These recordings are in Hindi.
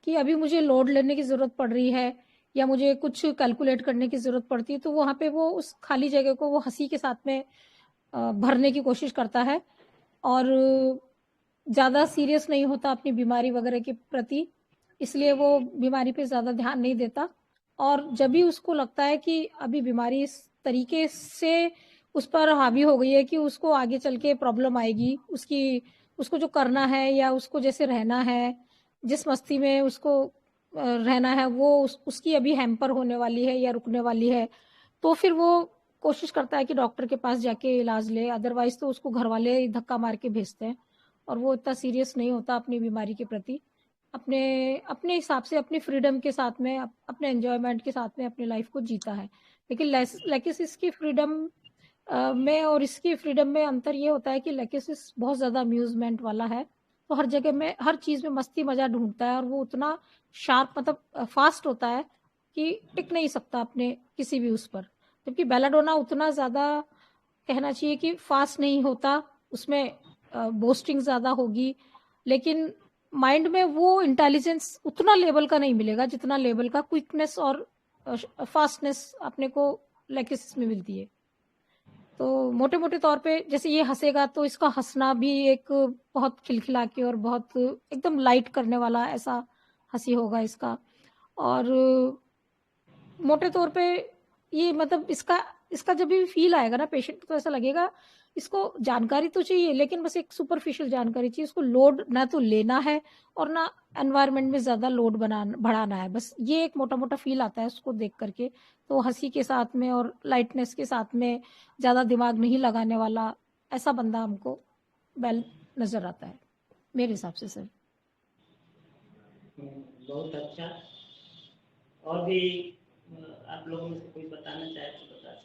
कि अभी मुझे लोड लेने की ज़रूरत पड़ रही है या मुझे कुछ कैलकुलेट करने की ज़रूरत पड़ती है, तो वहाँ पे वो उस खाली जगह को वो हँसी के साथ में भरने की कोशिश करता है और ज़्यादा सीरियस नहीं होता अपनी बीमारी वगैरह के प्रति, इसलिए वो बीमारी पे ज़्यादा ध्यान नहीं देता और जब भी उसको लगता है कि अभी बीमारी इस तरीके से उस पर हावी हो गई है कि उसको आगे चल के प्रॉब्लम आएगी, उसको जो करना है या उसको जैसे रहना है, जिस मस्ती में उसको रहना है वो उसकी अभी हैम्पर होने वाली है या रुकने वाली है, तो फिर वो कोशिश करता है कि डॉक्टर के पास जाके इलाज ले, अदरवाइज़ तो उसको घरवाले धक्का मार के भेजते हैं और वो इतना सीरियस नहीं होता अपनी बीमारी के प्रति। अपने अपने हिसाब से अपनी फ्रीडम के साथ में अपने एन्जॉयमेंट के साथ में अपनी लाइफ़ को जीता है। लेकिन लेकिसिस की फ्रीडम में और इसकी फ्रीडम में अंतर ये होता है कि लेकिसिस बहुत ज़्यादा अम्यूज़मेंट वाला है, तो हर जगह में हर चीज़ में मस्ती मज़ा ढूँढता है और वो उतना शार्प मतलब फ़ास्ट होता है कि टिक नहीं सकता अपने किसी भी उस पर। जबकि बेलाडोना उतना ज़्यादा कहना चाहिए कि फ़ास्ट नहीं होता, उसमें बोस्टिंग ज़्यादा होगी, लेकिन माइंड में वो इंटेलिजेंस उतना लेवल का नहीं मिलेगा जितना लेवल का क्विकनेस और फ़ास्टनेस अपने को लेकिसिस में मिलती है। तो मोटे-मोटे तौर पे जैसे ये हँसेगा तो इसका हँसना भी एक बहुत खिलखिला के और बहुत एकदम लाइट करने वाला ऐसा हँसी होगा इसका। और मोटे तौर पे ये मतलब इसका इसका जब भी फ़ील आएगा ना पेशेंट को तो ऐसा लगेगा इसको जानकारी तो चाहिए लेकिन बस एक सुपरफिशियल जानकारी चाहिए। इसको लोड ना तो लेना है और ना एनवायरनमेंट में ज़्यादा लोड बढ़ाना है। बस ये एक मोटा-मोटा फ़ील आता है उसको देख कर के। तो हँसी के साथ में और लाइटनेस के साथ में ज़्यादा दिमाग नहीं लगाने वाला ऐसा बंदा हमको बेल नज़र आता है, मेरे हिसाब से सर। बहुत अच्छा। और भी आप लोगों में से कोई बताना चाहे तो बता सकते हैं।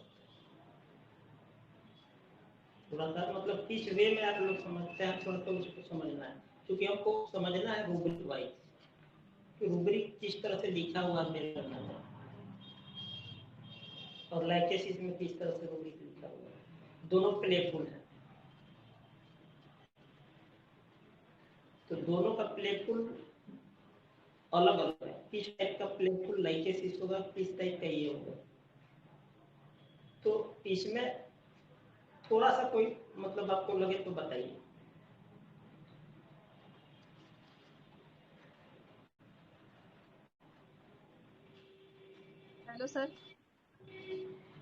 थोड़ा सा मतलब किस वे में आप लोग समझते हैं, थोड़ा तो उसको समझना है, क्योंकि हमको समझना है रूब्रिक वाइज कि रूब्रिक किस तरह से लिखा हुआ मेरे करना है और लाइकेसिस में किस तरह से रूब्रिक लिखा हुआ है। दोनों प्लेफुल है, तो दोनों का प्लेफुल अलग अलग है। किस टाइप का प्लेफुल लाइकेसिस होगा, किस टाइप का ये होगा, तो इसमें थोड़ा सा कोई मतलब आपको लगे तो बताइए। Hello sir.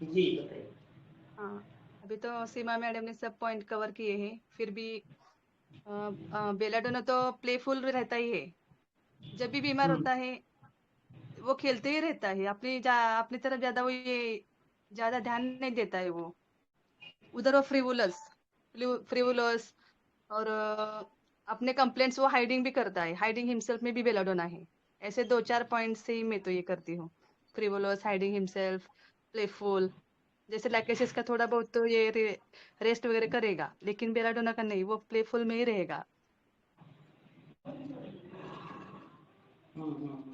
जी बताइए। हाँ, अभी तो सीमा मैडम ने सब पॉइंट कवर किए हैं, फिर भी बेलाडोना तो प्लेफुल रहता ही है। जब भी बीमार होता है वो खेलते ही रहता है, अपनी तरफ ज्यादा वो ये ज्यादा ध्यान नहीं देता है वो। उधर वो फ्रिवुलस और अपने कंप्लेंट्स वो हाइडिंग भी करता है। हाइडिंग हिमसेल्फ में भी बेलाडोना है। ऐसे 2-4 पॉइंट से ही मैं तो ये करती हूँ। फ्रिवुलस, हाइडिंग हिमसेल्फ, प्लेफुल। जैसे लैकेसिस का थोड़ा बहुत तो ये रेस्ट वगैरह करेगा, लेकिन बेलाडोना का नहीं, वो प्लेफुल में ही रहेगा।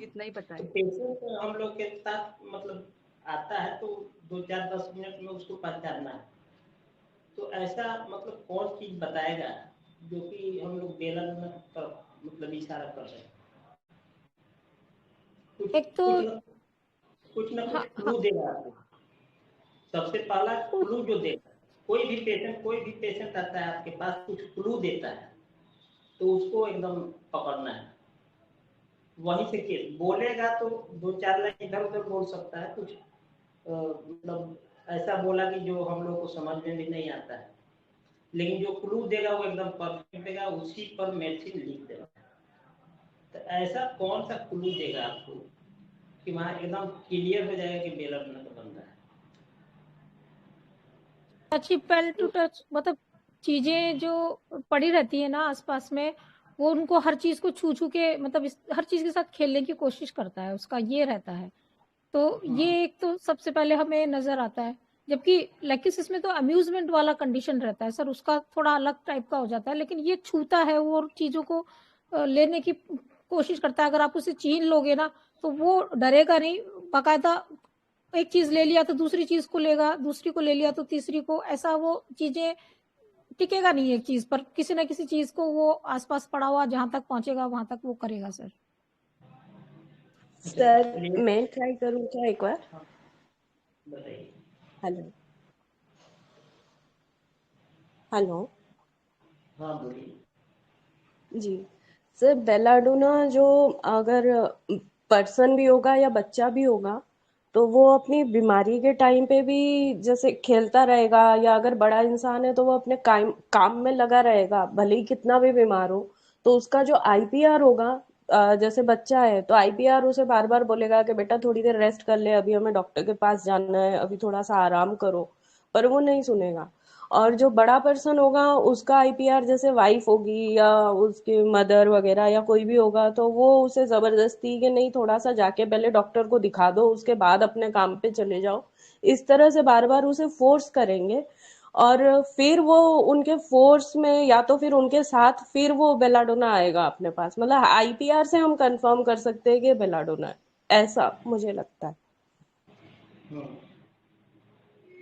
इतना ही पता तो है। पेशेंट हम लोग के साथ मतलब आता है तो 2-4-10 मिनट में उसको पहचानना है, तो ऐसा मतलब कौन चीज बताएगा जो कि हम लोग बेलन पर मतलब इशारा कर रहे हैं। कुछ एक तो कुछ ना कुछ हाँ, क्लू हाँ, देगा आपको। सबसे पहला तो क्लू जो देगा, कोई भी पेशेंट आता है आपके पास कुछ क्लू देता है तो उसको एकदम पकड़ना है। वहीं से केस बोलेगा तो 2-4 लाइन इधर उधर बोल सकता है, कुछ मतलब ऐसा बोला कि जो हम लोग को समझ में भी नहीं आता है, लेकिन जो क्लू देगा वो एकदम परफेक्ट देगा, उसी पर मेडिसिन लिख देगा। तो ऐसा कौन सा क्लू देगा आपको कि वहाँ एकदम क्लियर हो जाएगा कि बेलर का बंदा है। टची पेल टू टच मतलब चीजें जो पड़ी रहती है ना आसपास में वो उनको हर चीज को छू छू के मतलब हर चीज के साथ खेलने की कोशिश करता है उसका ये रहता है। तो ये एक तो सबसे पहले हमें नजर आता है। जबकि लेकिस इसमें तो अम्यूजमेंट वाला कंडीशन रहता है सर, उसका थोड़ा अलग टाइप का हो जाता है, लेकिन ये छूता है वो और चीजों को लेने की कोशिश करता है। अगर आप उसे छीन लोगे ना तो वो डरेगा नहीं, बाकायदा एक चीज ले लिया तो दूसरी चीज को लेगा, दूसरी को ले लिया तो तीसरी को, ऐसा वो चीजें टिकेगा नहीं एक चीज पर, किसी ना किसी चीज को वो आसपास पड़ा हुआ जहां तक पहुंचेगा वहां तक वो करेगा सर। सर चलिए, मैं ट्राई करूँ क्या एक बार? हाँ, बताइए। Hello hello. हाँ, बोलिए। जी सर, बेलाडोना जो अगर पर्सन भी होगा या बच्चा भी होगा तो वो अपनी बीमारी के टाइम पे भी जैसे खेलता रहेगा, या अगर बड़ा इंसान है तो वो अपने काम काम में लगा रहेगा भले ही कितना भी बीमार हो। तो उसका जो आईपीआर होगा, जैसे बच्चा है तो आईपीआर उसे बार बार बोलेगा कि बेटा थोड़ी देर रेस्ट कर ले, अभी हमें डॉक्टर के पास जाना है, अभी थोड़ा सा आराम करो। पर वो नहीं सुनेगा। और जो बड़ा पर्सन होगा उसका आईपीआर, जैसे वाइफ होगी या उसके मदर वगैरह या कोई भी होगा, तो वो उसे जबरदस्ती कि नहीं थोड़ा सा जाके पहले डॉक्टर को दिखा दो उसके बाद अपने काम पे चले जाओ, इस तरह से बार बार उसे फोर्स करेंगे। और फिर वो उनके फोर्स में या तो फिर उनके साथ फिर वो बेलाडोना आएगा अपने पास। मतलब आईपीआर से हम कंफर्म कर सकते हैं कि बेलाडोना है, ऐसा मुझे लगता है। हाँ,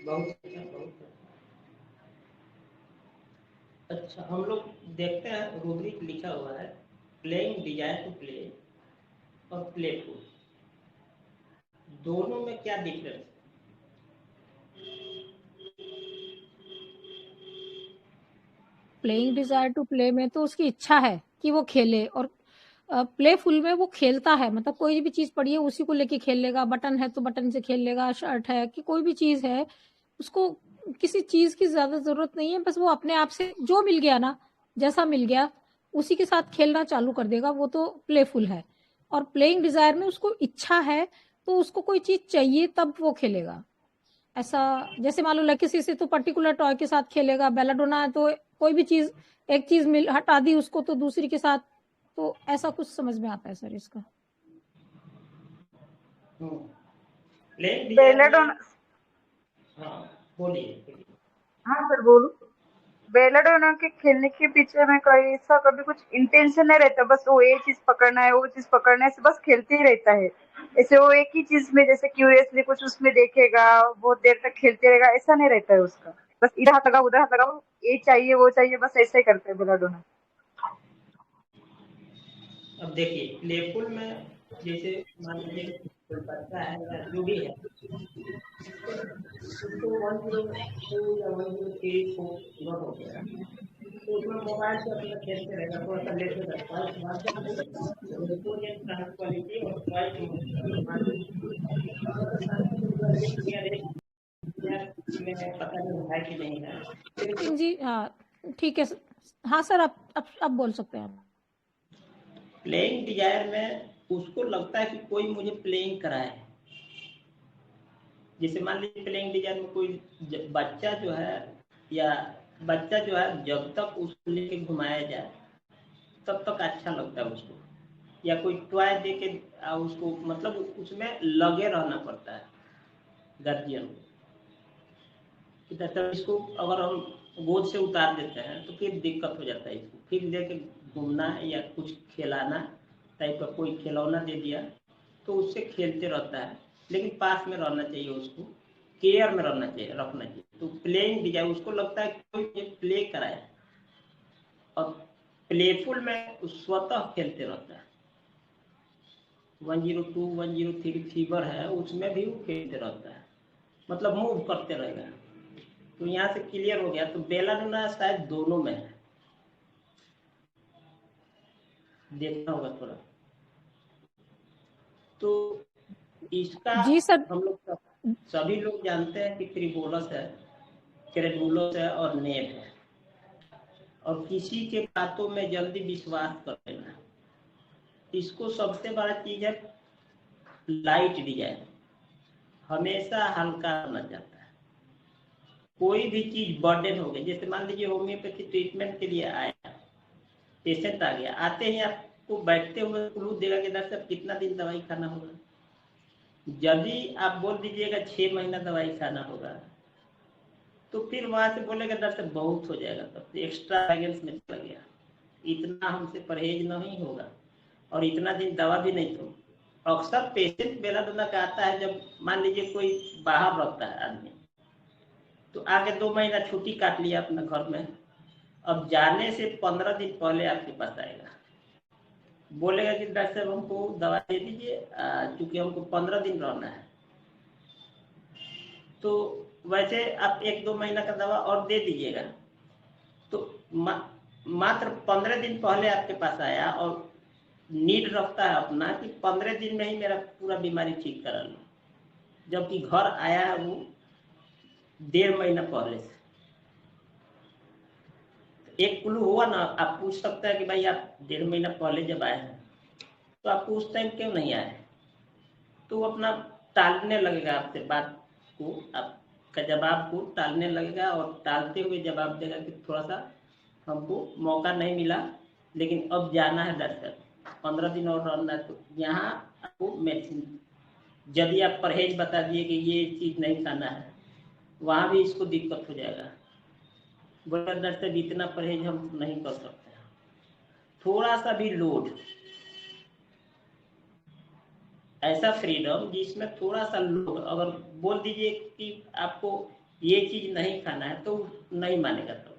बहुत अच्छा, बहुत अच्छा। अच्छा, हम लोग देखते हैं रूब्रिक लिखा हुआ है, प्लेइंग डिजायर टू प्ले और प्लेफुल, दोनों में क्या डिफरेंस है? प्लेइंग डिजायर टू प्ले में तो उसकी इच्छा है कि वो खेले, और प्लेफुल में वो खेलता है, मतलब कोई भी चीज पड़ी है उसी को लेके खेल लेगा, बटन है तो बटन से खेल लेगा, शर्ट है कि कोई भी चीज है, उसको किसी चीज की ज्यादा जरूरत नहीं है, बस वो अपने आप से जो मिल गया ना, जैसा मिल गया उसी के साथ खेलना चालू कर देगा, वो तो प्लेफुल है। और प्लेइंग डिजायर में उसको इच्छा है, तो उसको कोई चीज चाहिए तब वो खेलेगा। ऐसा जैसे मान लो किसी से तो पर्टिकुलर टॉय के साथ खेलेगा, बेलाडोना है तो कोई भी चीज, एक चीज मिल हटा दी उसको तो दूसरी के साथ, तो ऐसा कुछ समझ में आता है सर इसका। प्लेइंग डिजायर में, बेलाडोना। हाँ, बोलिए बोलिए। हाँ सर बोलूं। बेलाडोना के खेलने के पीछे में कोई ऐसा कभी कुछ इंटेंशन नहीं रहता, बस वो ये चीज पकड़ना है वो चीज पकड़ना है, ऐसे बस खेलते ही रहता है। ऐसे वो एक ही चीज में जैसे क्यूरियसली कुछ उसमें देखेगा, बहुत देर तक खेलते रहेगा, ऐसा नहीं रहता है उसका। बस इधर हाथ लगाओ उधर हाथ लगाओ, ये चाहिए वो चाहिए, बस ऐसा ही करता है बेलाडोना। अब देखिए, प्लेफुल में जैसे मान लीजिए कोई बच्चा है या जो भी है, उसको 102 या 103 पूरा हो गया, तो उसमें मोबाइल से अपना खेलते रहेगा, थोड़ा सा लेट हो जाता है, बाद में रेस्टोरेंट ट्रांसक्वालिटी और क्वाइट मान लीजिए में पता नहीं है कि नहीं है, लेकिन जी हाँ, ठीक है हाँ सर, अब बोल सकते हैं आप। प्लेइंग डिजायर में उसको लगता है कि कोई मुझे प्लेइंग कराए। जैसे मान लीजिए प्लेइंग डिजायर में कोई बच्चा जो है, या बच्चा जो है जब तक उसको लेके घुमाया जाए तब तक अच्छा लगता है उसको, या कोई टॉय दे के उसको, मतलब उसमें लगे रहना पड़ता है गार्जियन को। कि तब इसको अगर हम गोद से उतार देते हैं तो फिर दिक्कत हो जाता है, इसको फिर लेके घूमना है या कुछ खिलाना टाइप का कोई खिलौना दे दिया तो उससे खेलते रहता है, लेकिन पास में रहना चाहिए, उसको केयर में रहना चाहिए, रखना चाहिए। तो प्लेइंग डिजायर उसको लगता है कोई मुझे प्ले कराए, और प्लेफुल में स्वतः खेलते रहता है। 102 103 फीवर है उसमें भी वो खेलते रहता है, मतलब मूव करते रहेगा। तो यहाँ से क्लियर हो गया, तो बेलाडोना शायद दोनों में है, देखना होगा थोड़ा। तो इसका जी सर। हम लोग सभी लोग जानते हैं कि ट्रिबोलस है, क्रेडुलस है और नेट है, और किसी के बातों में जल्दी विश्वास कर लेना। इसको सबसे बड़ा चीज है लाइट डिजाइन, हमेशा हल्का रहना चाहता है। कोई भी चीज बर्डन हो गई, जैसे मान लीजिए होम्योपैथी ट्रीटमेंट के लिए आया पेशेंट, आ गया, आते ही आपको बैठते हुए क्लू देगा कि डॉक्टर साहब कितना दिन दवाई खाना होगा। यदि आप बोल दीजिएगा 6 महीना दवाई खाना होगा, तो फिर वहां से बोलेगा डॉक्टर बहुत हो जाएगा, तब एक्स्ट्रा बैगेंस में चला गया, इतना हमसे परहेज नहीं होगा और इतना दिन दवा भी नहीं। तो अक्सर पेशेंट बेलाडोना का आता है जब मान लीजिए कोई बाहर रहता है आदमी, तो आगे 2 महीना छुट्टी काट लिया अपना घर में, अब जाने से 15 दिन पहले आपके पास आएगा, बोलेगा कि डॉक्टर साहब हमको दवा दे दीजिए, क्योंकि हमको 15 दिन रहना है। तो वैसे आप 1-2 महीना का दवा और दे दीजिएगा। तो मात्र 15 दिन पहले आपके पास आया और नीड रखता है अपना कि 15 दिन में ही मेरा पूरा बीमारी ठीक करा लो, जबकि घर आया है वो 1.5 महीना पहले से। एक क्लू हुआ ना, आप पूछ सकते हैं कि भाई आप 1.5 महीना पहले जब आए हैं तो आपको उस टाइम क्यों नहीं आए, तो वो अपना टालने लगेगा आपसे बात को, आपका जवाब को टालने लगेगा और टालते हुए जवाब देगा कि थोड़ा सा हमको मौका नहीं मिला, लेकिन अब जाना है डॉक्टर, 15 दिन और रहना है। तो यहाँ आपको मेडिसिन, यदि आप परहेज बता दिए कि ये चीज़ नहीं खाना है, वहाँ भी इसको दिक्कत हो जाएगा। बोला डॉक्टर इतना परहेज हम नहीं कर सकते, थोड़ा सा भी लोड, ऐसा फ्रीडम जिसमें थोड़ा सा लोड, अगर बोल दीजिए कि आपको ये चीज़ नहीं खाना है तो नहीं मानेगा, तो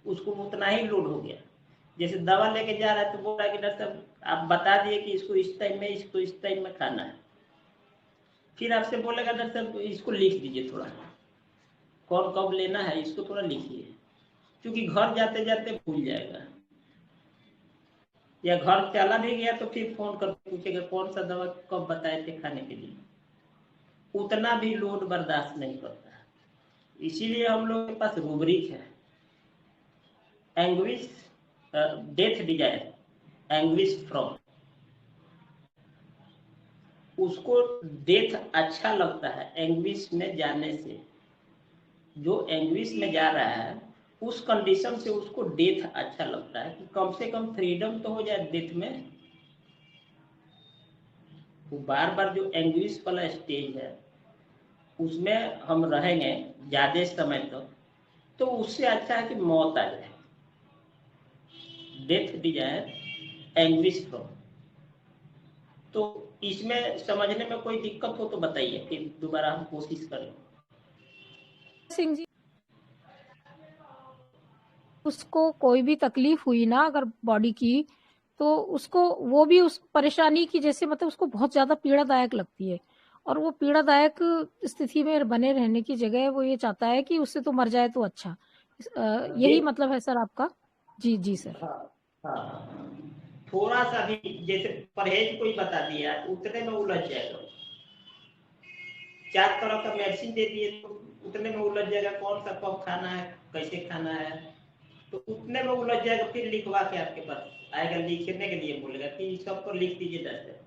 उसको उतना ही लोड हो गया। जैसे दवा लेके जा रहा है तो बोल रहा है कि डॉक्टर साहब आप बता दिए कि इसको इस टाइम में, इसको इस टाइम में खाना है, फिर आपसे बोलेगा डॉक्टर साहब इसको लिख दीजिए, थोड़ा कौन कब लेना है इसको थोड़ा लिखिए, क्योंकि घर जाते जाते भूल जाएगा, या घर चला भी गया तो फिर फोन करके पूछेगा कौन सा दवा कब बताए थे खाने के लिए। उतना भी लोड बर्दाश्त नहीं करता। इसीलिए हम लोग के पास रूब्रिक है, anguish death desire, anguish from, उसको डेथ अच्छा लगता है एंग्विश में जाने से। जो एंग्विश में जा रहा है उस कंडीशन से उसको डेथ अच्छा लगता है कि कम से कम फ्रीडम तो हो जाए डेथ में। वो बार बार जो एंग्विश वाला स्टेज है उसमें हम रहेंगे ज्यादा समय तक, तो उससे अच्छा है कि मौत आ जाए। Death desire, anguish from. तो इसमें समझने में कोई दिक्कत हो तो बताइए, फिर दोबारा हम कोशिश करें। सिंह जी, उसको कोई भी तकलीफ हुई ना अगर बॉडी की, तो उसको वो भी उस परेशानी की जैसे मतलब उसको बहुत ज्यादा पीड़ादायक लगती है, और वो पीड़ादायक स्थिति में बने रहने की जगह वो ये चाहता है कि उससे तो मर जाए तो अच्छा। यही मतलब है सर आपका? जी जी सर। हाँ हाँ, थोड़ा सा भी जैसे परहेज कोई बता दिया उतने में उलझ जाएगा, 4 तरह का मेडिसिन दे दिए तो उतने में उलझ जाएगा, कौन सा कब खाना है, कैसे खाना है, तो उतने में उलझ जाएगा। फिर लिखवा के आपके पास आएगा, लिखने के लिए बोलेगा कि सब पर लिख दीजिए डॉक्टर।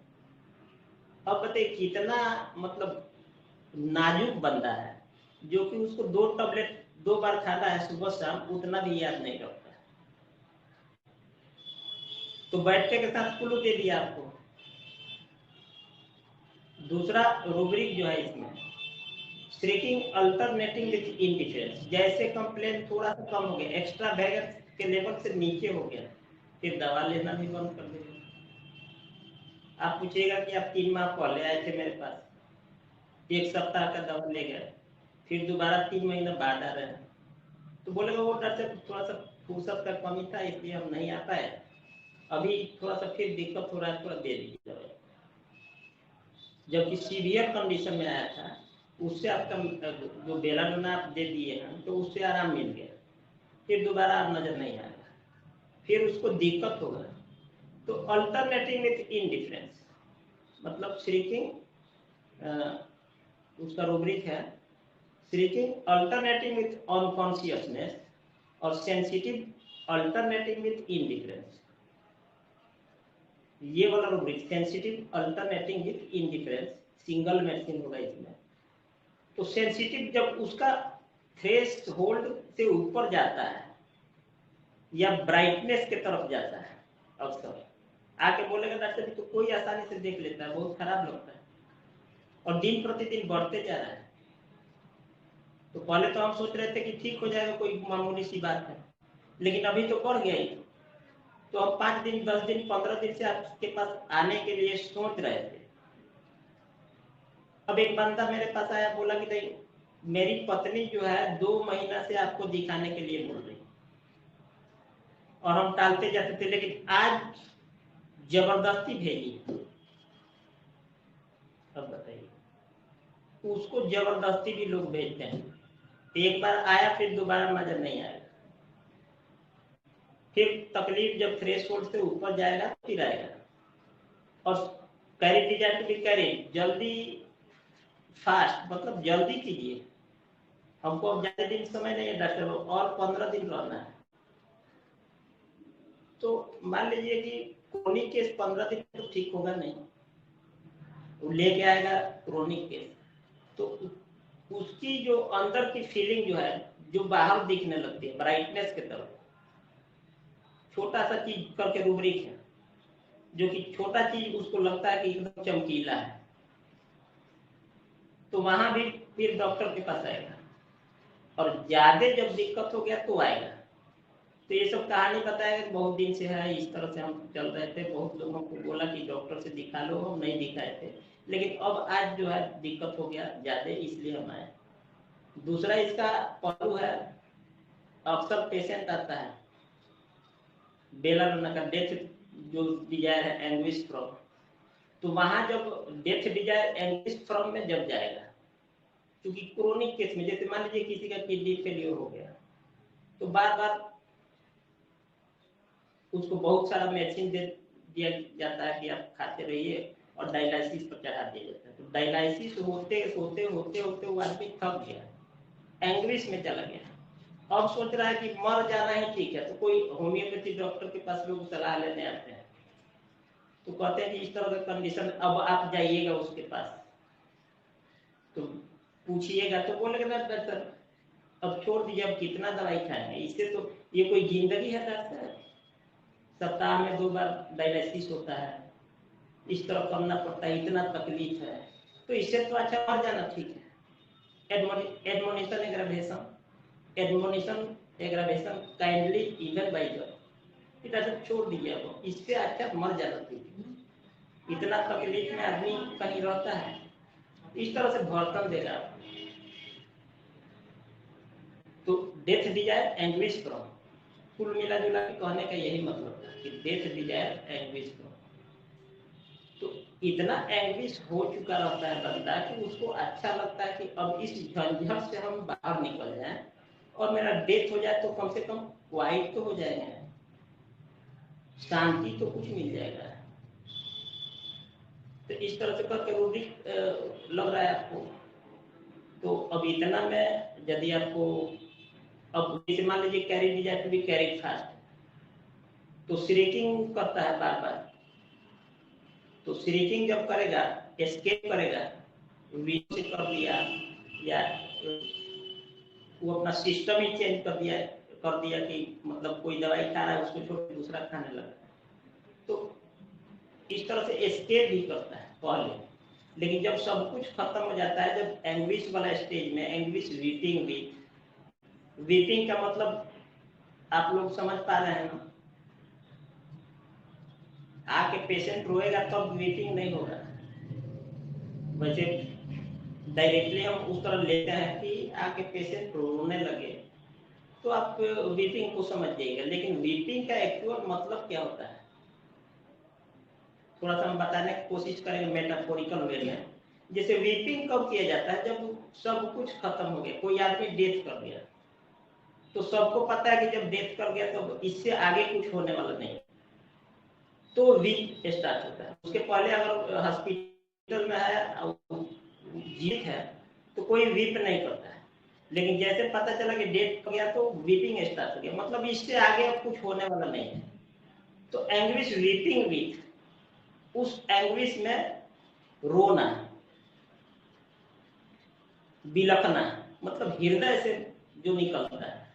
अब बताइए कितना मतलब नाजुक बंदा है, जो कि उसको 2 टैबलेट 2 बार खाना है सुबह शाम, उतना भी याद नहीं रखता। तो बैठने के साथ क्लू दे दिया आपको। दूसरा रूब्रिक जो है इसमें, श्रिकिंग अल्टरनेटिंग विथ इंडिफरेंस, जैसे कंप्लेन थोड़ा सा कम हो गया, एक्स्ट्रा वैगस के लेवल से नीचे हो गया, फिर दवा लेना भी बंद कर देगा। आप पूछिएगा कि आप 3 माह पहले आए थे मेरे पास, 1 सप्ताह का दवा ले गए, फिर दोबारा 3 महीना बाद आ रहे हैं, तो बोलेगा वो डॉक्टर थोड़ा सा फुर्सत का कमी था इसलिए हम नहीं आ पाए, अभी थोड़ा सा फिर दिक्कत हो रहा है, थोड़ा दे दीजिए दवाई। जबकि सीवियर कंडीशन में आया था, उससे आपका जो बेलाडोना आप दे दिए हैं तो उससे आराम मिल गया, फिर दोबारा आप नजर नहीं आएगा, फिर उसको दिक्कत होगा। तो अल्टरनेटिंग विथ इनडिफरेंस मतलब श्रीकिंग, उसका रूब्रिक है श्रीकिंग अल्टरनेटिंग विथ अनकॉन्शियसनेस और सेंसिटिव अल्टरनेटिंग विथ इनडिफरेंस। ये वाला rubric sensitive alternating with indifference single medicine होगा इसमें। तो सेंसिटिव जब उसका थ्रेश होल्ड से ऊपर जाता है या ब्राइटनेस के तरफ जाता है, अक्सर आके बोलेगा डॉक्टर तो कोई आसानी से देख लेता है, बहुत खराब लगता है, और दिन प्रतिदिन बढ़ते जा रहा है। तो पहले तो हम सोच रहे थे कि ठीक हो जाएगा, कोई मामूली सी बात है, लेकिन अभी तो बढ़ गया ही। तो अब 5 दिन 10 दिन 15 दिन से आपके पास आने के लिए सोच रहे थे। अब एक बंदा मेरे पास आया, बोला कि नहीं मेरी पत्नी जो है 2 महीना से आपको दिखाने के लिए बोल रही, और हम टालते जाते थे, लेकिन आज जबरदस्ती भेजी, अब बताइए, उसको जबरदस्ती भी लोग भेजते हैं। एक बार आया फिर दोबारा मजा नहीं आएगा, फिर तकलीफ जब थ्रेशोल्ड से ऊपर जाएगा फिर आएगा। और carry desire to be carry, जल्दी फास्ट मतलब जल्दी कीजिए, हमको अब ज्यादा दिन समय नहीं है डॉक्टर, और 15 दिन रहना है। तो मान लीजिए कि क्रोनिक केस 15 दिन तो ठीक होगा नहीं, वो लेके आएगा क्रोनिक केस, तो उसकी जो अंदर की फीलिंग जो है, जो बाहर दिखने लगती है ब्राइटनेस की तरफ, छोटा सा चीज करके रूब्रिक है, जो कि छोटा चीज उसको लगता है कि एकदम चमकीला है, तो वहां भी फिर डॉक्टर के पास आएगा। और ज्यादा जब दिक्कत हो गया तो आएगा, तो ये सब कहानी बताएगा, बहुत दिन से है इस तरह से हम चल रहे थे, बहुत लोगों को बोला कि डॉक्टर से दिखा लो, हम नहीं दिखाए थे, लेकिन अब आज जो है दिक्कत हो गया ज्यादा, इसलिए हम आए। दूसरा इसका पहलू है, अक्सर पेशेंट आता है बेलाडोना का डेथ जो डिजायर है एंग्विश फ्रॉम, तो वहां जब डेथ डिजायर एंग्विश फ्रॉम में जब जाएगा, क्योंकि क्रोनिक केस में जैसे मान लीजिए किसी का किडनी फेलियर हो गया, तो बार बार उसको बहुत सारा मेडिसिन दे दिया जाता है कि आप खाते रहिए, और डायलिसिस पर चढ़ा दिया जाता है। तो डायलिसिस होते होते होते होते वो आदमी थक गया, एंग्विश में चला गया, अब सोच रहा है कि मर जाना ही ठीक है, तो कोई होम्योपैथी डॉक्टर के पास लोग सलाह लेने आते हैं, तो कहते हैं कि इस तरह का कंडीशन, अब आप जाइएगा उसके पास, तो पूछिएगा तो बोलेगा ना डॉक्टर अब छोड़ दीजिए, अब कितना दवाई खाएंगे, इससे तो ये कोई जिंदगी है डॉक्टर, सप्ताह में 2 बार डायलिसिस होता है, इस तरह करना पड़ता है, इतना तकलीफ है, तो इससे तो अच्छा मर जाना ठीक है। Admonition aggravation kindly even by job, इतना सब छोड़ दीजिए, अब इससे अच्छा मर जाना ठीक है। इतना तकलीफ में आदमी कहीं रहता है, इस तरह से भर्तन देगा। तो डेथ डिजायर एंग्विश फ्रॉम, कुल मिला जुला के कहने का यही मतलब था कि डेथ डिजायर एंग्विश फ्रॉम, तो इतना एंग्विश हो चुका रहता है बंदा कि उसको अच्छा लगता है कि अब इस झंझट से हम बाहर निकल जाएं, और मेरा डेथ हो जाए तो कम से कम क्वाइट तो हो जाएगा, शांति तो कुछ मिल जाएगा। तो इस तरह से करके रूब्रिक लग रहा है आपको। तो अब इतना में यदि आपको, अब जैसे मान लीजिए carry desire to be carried fast, तो श्रिंकिंग करता है बार बार, तो श्रिंकिंग जब करेगा, एस्केप करेगा, वीक से कर दिया, या वो अपना सिस्टम ही चेंज कर दिया कि मतलब कोई दवाई खा रहा है उसको छोड़ के दूसरा खाने लगा, तो इस तरह से एस्केप भी करता है पहले। लेकिन जब सब कुछ खत्म हो जाता है, जब एंग्विश वाला स्टेज में, एंग्विश वीपिंग भी, वीपिंग का मतलब आप लोग समझ पा रहे हैं ना, आके पेशेंट रोएगा तब वीपिंग नहीं होगा, वैसे डायरेक्टली हम उस तरह लेते हैं कि आके पेशेंट रोने लगे तो आप वीपिंग को समझ जाइएगा, लेकिन वीपिंग का एक्चुअल मतलब क्या होता है थोड़ा सा हम बताने की कोशिश करेंगे मेटाफोरिकल वे में। जैसे वीपिंग कब किया जाता है, जब सब कुछ खत्म हो गया, कोई आदमी डेथ कर गया, तो सबको पता है कि जब डेथ कर गया तो इससे आगे कुछ होने वाला नहीं, तो वीप स्टार्ट होता है। उसके पहले अगर हॉस्पिटल में है जीवित है तो कोई वीप नहीं करता है, लेकिन जैसे पता चला कि डेथ हो गया तो वीपिंग स्टार्ट हो गया, मतलब इससे आगे अब कुछ होने वाला नहीं है। तो एंग्विश वीपिंग विथ, उस एंग्विश में रोना, बिलखना, मतलब हृदय से जो निकलता है,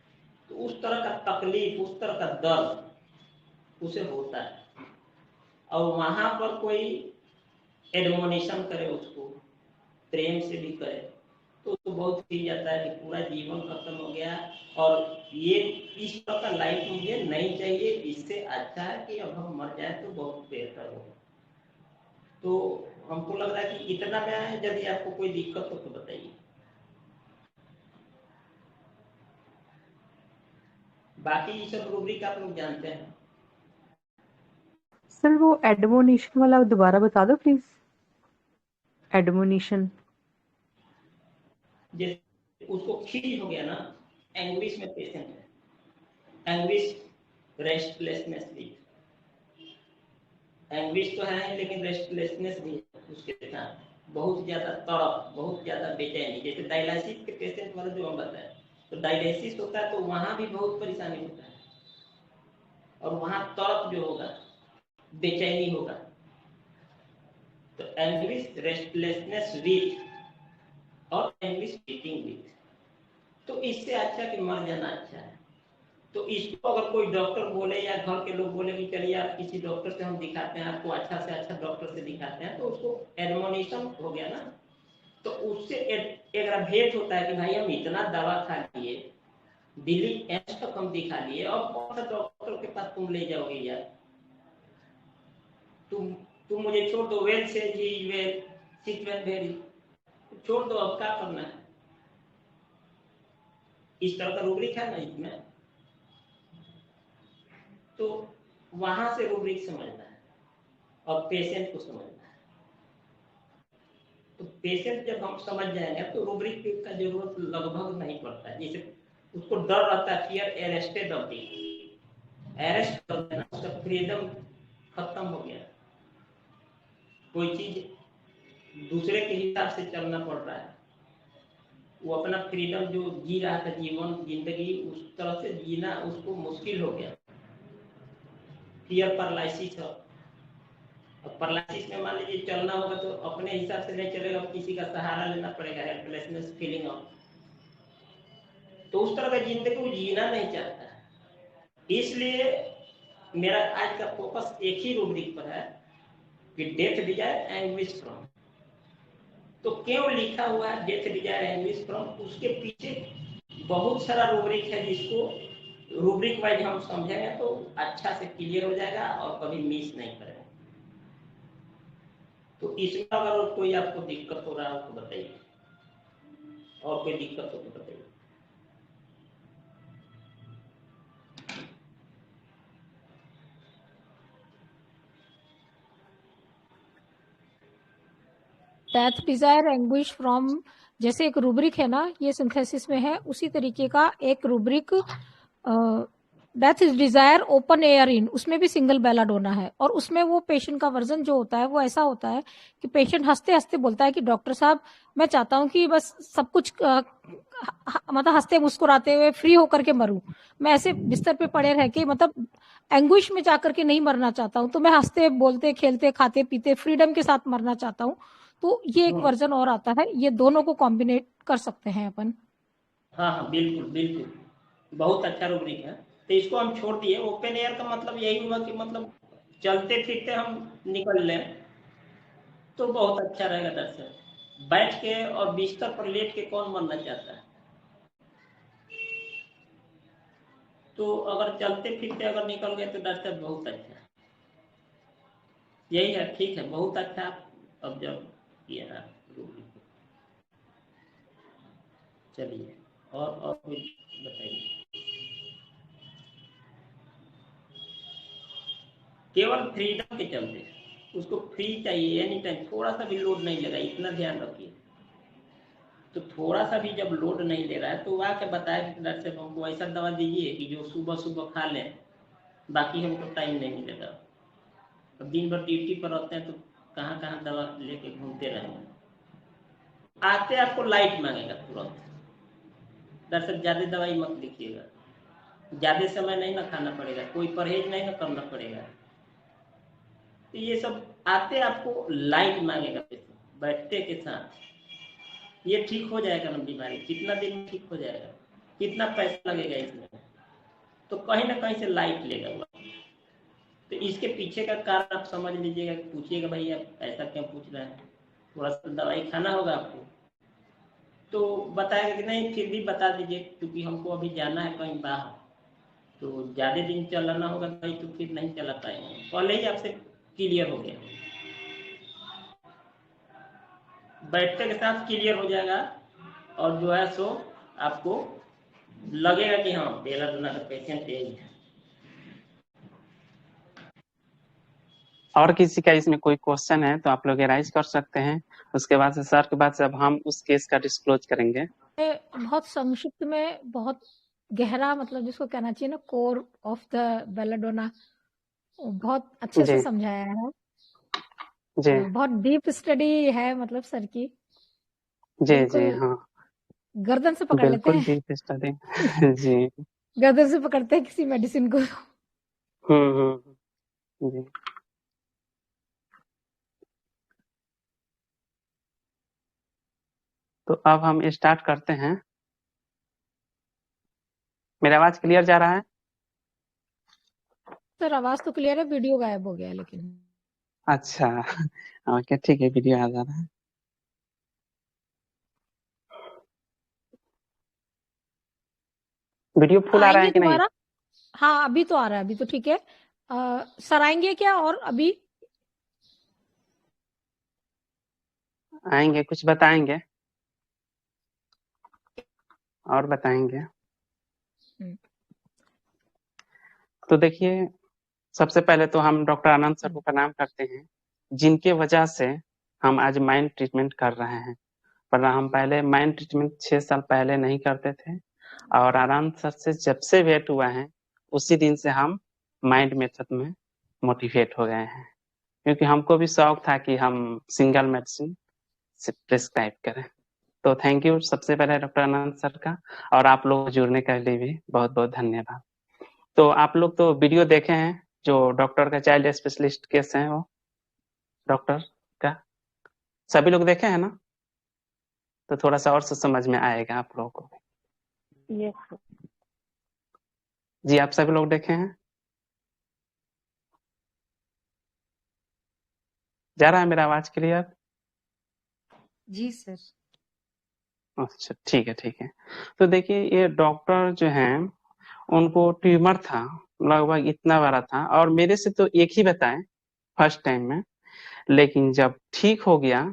तो उस तरह का तकलीफ, उस तरह का दर्द उसे होता है। और वहां पर कोई एडमोनिशन करे, उसको प्रेम से भी करे, तो उसको बहुत फील जाता है कि पूरा जीवन खत्म हो गया, और ये इस तरह का लाइफ मुझे नहीं चाहिए, इससे अच्छा है कि अब हम मर जाए तो बहुत बेहतर हो। तो हमको लग रहा है कि इतना में यदि आपको कोई दिक्कत हो तो बताइए, बाकी ये सब रूब्रिक आप लोग जानते हैं। सर वो एडमोनिशन वाला दोबारा बता दो प्लीज। एडमोनिशन जैसे उसको खींच हो गया ना, एंग्विश में पेशेंट है, एंग्विश रेस्टलेसनेस भी, एंग्विश तो है लेकिन रेस्टलेसनेस भी है उसके साथ, बहुत ज्यादा तड़प, बहुत ज्यादा बेचैनी। जैसे डायलिसिस के पेशेंट वाला जो हम बताए, तो डायलिसिस होता है तो वहां भी बहुत परेशानी होता है, और वहां तड़प जो होगा, बेचैनी होगा। तो एंग्विश रेस्टलेसनेस विथ और एंग्विश बीटिंग विथ, तो इससे अच्छा कि मर जाना अच्छा है। तो इसको अगर कोई डॉक्टर बोले या घर के लोग बोले कि चलिए आप किसी डॉक्टर से हम दिखाते हैं, आपको अच्छा से अच्छा डॉक्टर से दिखाते हैं, तो उसको एडमोनिशन हो गया ना, तो उससे एक भेंट होता है कि भाई हम इतना दवा खा लिए, दिल्ली एम्स तक हम दिखा लिए, और कौन सा डॉक्टर के पास तुम ले जाओगे यार, तुम मुझे छोड़ दो, वेल से जी वेल सिट वेल वेरी, छोड़ दो, अब क्या करना है। इस तरह का रूब्रिक है ना इसमें, तो वहां से रूब्रिक समझना है और पेशेंट को समझना है। तो पेशेंट जब हम समझ जाएंगे तो रूब्रिक का जरूरत लगभग नहीं पड़ता है। जैसे उसको डर रहता है, fear arrested of the, arrest कर देना, उसका फ्रीडम खत्म हो गया, कोई चीज दूसरे के हिसाब से चलना पड़ रहा है, वो अपना फ्रीडम जो जी रहा था, जीवन जिंदगी उस तरह से जीना उसको मुश्किल हो गया। फियर पैरालिसिस है, और पैरालिसिस में मान लीजिए चलना होगा तो अपने हिसाब से नहीं चलेगा, किसी का सहारा लेना पड़ेगा, हेल्पलेसनेस फीलिंग ऑफ, तो उस तरह का जिंदगी वो जीना नहीं चाहता है। इसलिए मेरा आज का फोकस एक ही रूब्रिक पर है कि डेथ डिजायर एंग्विश फ्रॉम। तो क्यों लिखा हुआ है डेथ डिजायर एंग्विश फ्रॉम, उसके पीछे बहुत सारा रूब्रिक है, जिसको रूब्रिक वाइज हम समझेंगे तो अच्छा से क्लियर हो जाएगा और कभी मिस नहीं करेगा। तो इसमें अगर कोई आपको दिक्कत हो रहा है तो बताइए, और कोई दिक्कत हो तो बताइए। डेथ डिजायर एंग्विश फ्रॉम जैसे एक रूब्रिक है ना, ये सिंथेसिस में है, उसी तरीके का एक rubric death desire open air in, उसमें भी सिंगल बेलाडोना है, और उसमें वो पेशेंट का वर्जन जो होता है वो ऐसा होता है कि पेशेंट हंसते हंसते बोलता है कि डॉक्टर साहब मैं चाहता हूं कि बस सब कुछ मतलब हंसते मुस्कुराते हुए फ्री होकर के मरूं, मैं ऐसे बिस्तर पे पड़े रह के मतलब एंग्विश में जाकर के नहीं मरना चाहता हूं, तो मैं हंसते बोलते खेलते खाते पीते फ्रीडम के साथ मरना चाहता हूं। तो ये एक वर्जन और आता है, ये दोनों को कॉम्बिनेट कर सकते हैं अपन। हाँ हाँ बिल्कुल बिल्कुल, बहुत अच्छा रूब्रिक है। तो इसको हम छोड़ दिए। ओपन एयर का मतलब यही हुआ कि मतलब चलते फिरते हम निकल लें तो बहुत अच्छा रहेगा दर्शक। बैठ के और बिस्तर पर लेट के कौन मरना चाहता है, तो अगर चलते फिरते अगर निकल गए तो दर्शक बहुत अच्छा है। यही है, ठीक है, बहुत अच्छा ऑब्जर्व किया है रूब्रिक को। चलिए और कुछ बताइए। केवल फ्रीडम के चलते उसको फ्री चाहिए एनी टाइम, थोड़ा सा भी लोड नहीं लगा, इतना ध्यान रखिए। तो थोड़ा सा भी जब लोड नहीं ले रहा है तो वह के बताया कि डॉक्टर साहब हमको ऐसा दवा दीजिए कि जो सुबह सुबह खा लें, बाकी हमको टाइम नहीं मिलेगा। अब दिन भर ड्यूटी पर रहते हैं तो कहाँ कहाँ दवा लेके घूमते रहेंगे। आते आपको लाइट मांगेगा तुरंत, डॉक्टर साहब ज़्यादा दवाई मत लिखिएगा, ज़्यादा समय नहीं ना खाना पड़ेगा, कोई परहेज नहीं ना करना पड़ेगा। तो ये सब आते आपको लाइट मांगेगा, बैठते के साथ ये ठीक हो जाएगा ना बीमारी, कितना दिन में ठीक हो जाएगा, कितना पैसा लगेगा इसमें, तो कहीं ना कहीं से लाइट लेगा हुआ। तो इसके पीछे का कारण आप समझ लीजिएगा, पूछिएगा भाई आप ऐसा क्यों पूछ रहे हैं, थोड़ा सा दवाई खाना होगा आपको, तो बताएगा कि नहीं फिर भी बता दीजिए क्योंकि हमको अभी जाना है कहीं बाहर, तो ज़्यादा दिन चलाना होगा भाई तो फिर नहीं चला पाएंगे, पहले ही आपसे क्लियर हो गया, बैठते के साथ क्लियर हो जाएगा। और जो है सो आपको लगेगा कि हाँ बेलाडोना का पेशेंट यही है। और किसी का इसमें कोई क्वेश्चन है तो आप लोग राइज कर सकते हैं। उसके बाद से सर के बाद से अब हम उस केस का डिस्क्लोज करेंगे। बहुत संक्षिप्त में, बहुत गहरा, मतलब जिसको कहना चाहिए ना कोर ऑफ द बेलाडोना, बहुत अच्छे से जी समझाया है। जी बहुत डीप स्टडी है मतलब सर की, जी जी बिल्कुल हाँ, गर्दन से पकड़ लेते बिल्कुल हैं। डीप स्टडी जी। गर्दन से पकड़ते हैं किसी मेडिसिन को। जी। तो अब हम स्टार्ट करते हैं। मेरा आवाज क्लियर जा रहा है? सर आवाज तो क्लियर है, वीडियो गायब हो गया लेकिन। अच्छा ओके ठीक है, वीडियो आ जा रहा है। वीडियो फुल आ रहा आएंगे है कि नहीं? दोबारा? हाँ अभी तो आ रहा है, अभी तो ठीक है। सर आएंगे क्या? और अभी आएंगे, कुछ बताएंगे और बताएंगे। तो देखिए, सबसे पहले तो हम डॉक्टर आनंद सर को प्रणाम करते हैं, जिनके वजह से हम आज माइंड ट्रीटमेंट कर रहे हैं। वरना हम पहले माइंड ट्रीटमेंट 6 साल पहले नहीं करते थे, और आनंद सर से जब से भेंट हुआ है उसी दिन से हम माइंड मेथड में मोटिवेट हो गए हैं, क्योंकि हमको भी शौक था कि हम सिंगल मेडिसिन से प्रिस्क्राइब करें। तो थैंक यू सबसे पहले डॉक्टर आनंद सर का, और आप लोग जुड़ने के लिए भी बहुत बहुत धन्यवाद। तो आप लोग तो वीडियो देखे हैं, जो डॉक्टर का चाइल्ड स्पेशलिस्ट केस है, वो डॉक्टर का सभी लोग देखे हैं ना? तो थोड़ा सा और से समझ में आएगा आप लोगों को। यस जी, आप सभी लोग देखे हैं? जा रहा है मेरा आवाज क्लियर? जी सर। अच्छा ठीक है ठीक है। तो देखिए, ये डॉक्टर जो हैं उनको ट्यूमर था, लगभग इतना बड़ा था, और मेरे से तो एक ही बताए फर्स्ट टाइम में, लेकिन जब ठीक हो गया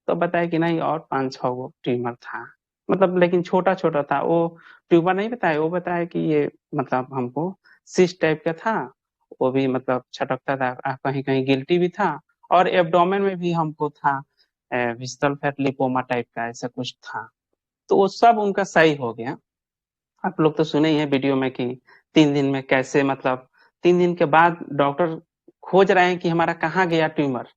तो बताया कि नहीं और 5-6 गो ट्यूमर था, मतलब लेकिन छोटा छोटा था। वो ट्यूमर नहीं बताया, वो बताया कि ये मतलब हमको सिस्ट टाइप का था, वो भी मतलब छटकता था, कहीं कहीं गिल्टी भी था, और एब्डोमेन में भी हमको था विस्टल फैट लिपोमा टाइप का, ऐसा कुछ था। तो वो सब उनका सही हो गया। आप लोग तो सुने ही है वीडियो में कि 3 दिन में कैसे, मतलब 3 दिन के बाद डॉक्टर खोज रहे हैं कि हमारा कहाँ गया ट्यूमर।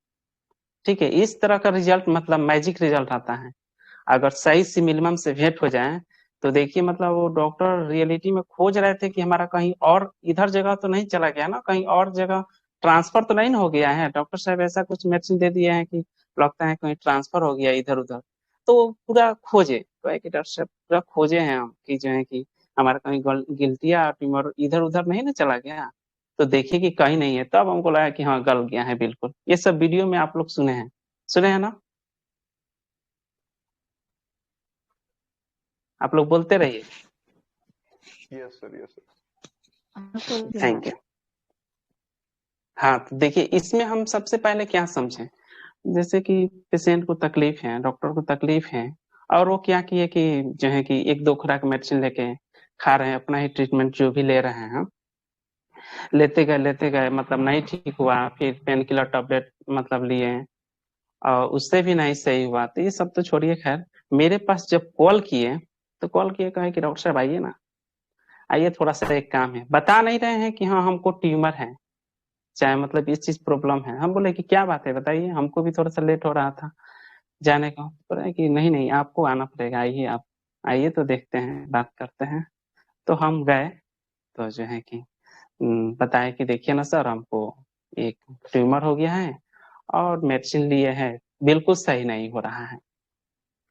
ठीक है, इस तरह का रिजल्ट मतलब मैजिक रिजल्ट आता है। अगर सही से मिनिमम से भेंट हो जाए तो देखिए, मतलब वो डॉक्टर रियलिटी में खोज रहे थे कि हमारा कहीं और इधर जगह तो नहीं चला गया ना, कहीं और जगह ट्रांसफर तो नहीं ना हो गया है। डॉक्टर साहब ऐसा कुछ मेडिसिन दे दिए हैं कि लगता है कहीं ट्रांसफर हो गया इधर उधर। तो वो पूरा खोजे, तो है कि डॉक्टर साहब पूरा खोजे हैं हम कि जो है कि हमारा कहीं गिल्टिया ट्यूमर इधर उधर नहीं ना चला गया। तो देखिए कि कहीं नहीं है, तब हमको लगा कि हाँ गल गया है बिल्कुल। ये सब वीडियो में आप लोग सुने हैं ना? आप लोग बोलते रहिए। Yes sir, yes sir. Thank you. हाँ, तो देखिए इसमें हम सबसे पहले क्या समझें, जैसे कि पेशेंट को तकलीफ है, डॉक्टर को तकलीफ है, और वो क्या किए कि जो है कि 1-2 खुराक मेडिसिन लेके खा रहे हैं, अपना ही ट्रीटमेंट जो भी ले रहे हैं, लेते गए मतलब नहीं ठीक हुआ, फिर पेन किलर टैबलेट मतलब लिए, और उससे भी नहीं सही हुआ। तो ये सब तो छोड़िए, खैर मेरे पास जब कॉल किए तो कॉल किए, कहे कि डॉक्टर साहब आइए ना, आइए थोड़ा सा एक काम है। बता नहीं रहे हैं कि हाँ हमको ट्यूमर है, चाहे मतलब ये चीज प्रॉब्लम है। हम बोले कि क्या बात है बताइए, हमको भी थोड़ा सा लेट हो रहा था जाने का। बोले कि नहीं नहीं आपको आना पड़ेगा, आइए आप आइए, तो देखते हैं बात करते हैं। तो हम गए, तो जो है कि बताया कि देखिए ना सर, हमको एक ट्यूमर हो गया है और मेडिसिन लिए है, बिल्कुल सही नहीं हो रहा है।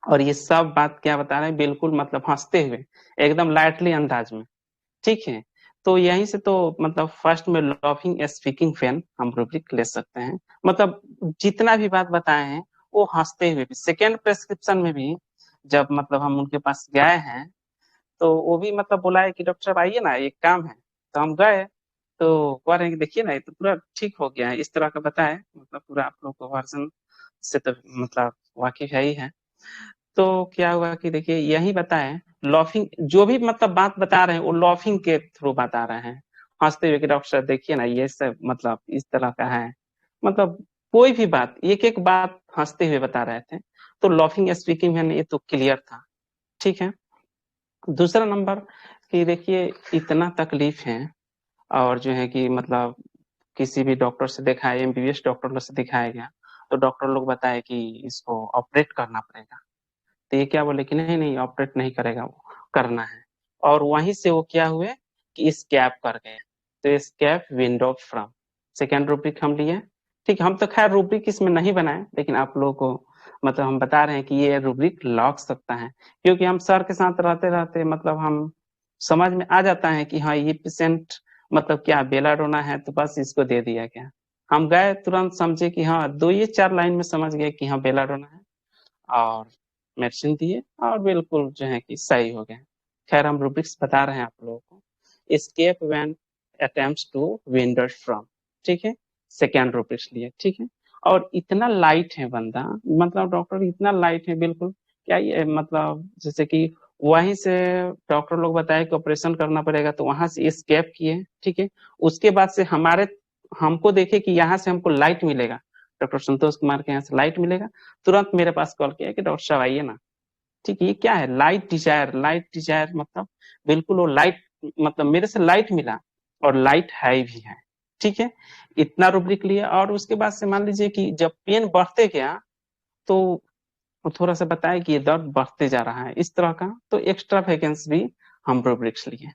और ये सब बात क्या बता रहे हैं, बिल्कुल मतलब हंसते हुए, एकदम लाइटली अंदाज में। ठीक है, तो यहीं से तो मतलब फर्स्ट में लाफिंग स्पीकिंग फैन हम रूब्रिक ले सकते हैं। मतलब जितना भी बात बताए हैं वो हंसते हुए भी। सेकेंड प्रेस्क्रिप्शन में भी जब मतलब हम उनके पास गए हैं, तो वो भी मतलब बोला है कि डॉक्टर साहब आइए ना, एक काम है। तो हम गए, तो कह रहे हैं कि देखिए ना ये तो पूरा ठीक हो गया है, इस तरह का बताए, मतलब पूरा आप लोग को वर्जन से तो मतलब वाकिफ है ही है। तो क्या हुआ कि देखिए यही बताएं, लॉफिंग जो भी मतलब बात बता रहे हैं वो लॉफिंग के थ्रू बता रहे हैं, हंसते हुए कि डॉक्टर साहब देखिए ना ये सब मतलब इस तरह का है, मतलब कोई भी बात, एक एक बात हंसते हुए बता रहे थे। तो लॉफिंग स्पीकिंग है ये तो क्लियर था, ठीक है। दूसरा नंबर कि देखिए इतना तकलीफ है, और जो है कि मतलब किसी भी डॉक्टर से दिखाया, एमबीबीएस डॉक्टर से दिखाया गया, तो डॉक्टर लोग बताए कि इसको ऑपरेट करना पड़ेगा। तो ये क्या बोले कि नहीं नहीं ऑपरेट नहीं करेगा, वो करना है। और वहीं से वो क्या हुए कि स्कैप कर गए। तो स्कैप विंडो फ्रॉम सेकेंड रूब्रिक हम लिए, ठीक है। हम तो खैर रूब्रिक इसमें नहीं बनाए, लेकिन आप लोगों को मतलब हम बता रहे हैं कि ये रूब्रिक लग सकता है, क्योंकि हम सर के साथ रहते रहते मतलब हम समझ में आ जाता है कि हाँ ये पेशेंट मतलब क्या बेलाडोना है, तो बस इसको दे दिया गया। हम गए तुरंत समझे कि हाँ 2 या 4 लाइन में समझ गए कि हाँ बेलाडोना है, और मेडिसिन दिए और बिल्कुल जो है कि सही हो गए। खैर हम रूब्रिक्स बता रहे हैं आप लोगों को। Escape when attempts to wander from, ठीक है, सेकेंड रूब्रिक्स लिए, ठीक है। और इतना लाइट है बंदा, मतलब डॉक्टर इतना लाइट है बिल्कुल, क्या ये मतलब जैसे कि वहीं से डॉक्टर लोग बताए कि ऑपरेशन करना पड़ेगा, तो वहां से एस्केप किए, ठीक है। उसके बाद से हमारे हमको देखे कि यहाँ से हमको लाइट मिलेगा, डॉक्टर संतोष कुमार के यहाँ से लाइट मिलेगा, तुरंत मेरे पास कॉल किया कि डॉक्टर साहब आइए ना, ठीक है। ये क्या है, लाइट डिजायर, लाइट डिजायर मतलब बिल्कुल वो लाइट, मतलब मेरे से लाइट मिला, और लाइट है भी है, ठीक है। इतना रूब्रिक लिया, और उसके बाद से मान लीजिए कि जब पेन बढ़ते गया, तो वो थोड़ा सा बताया कि ये दर्द बढ़ते जा रहा है इस तरह का, तो एक्स्ट्रा वैकेंसी भी हम रूब्रिक्स लिए।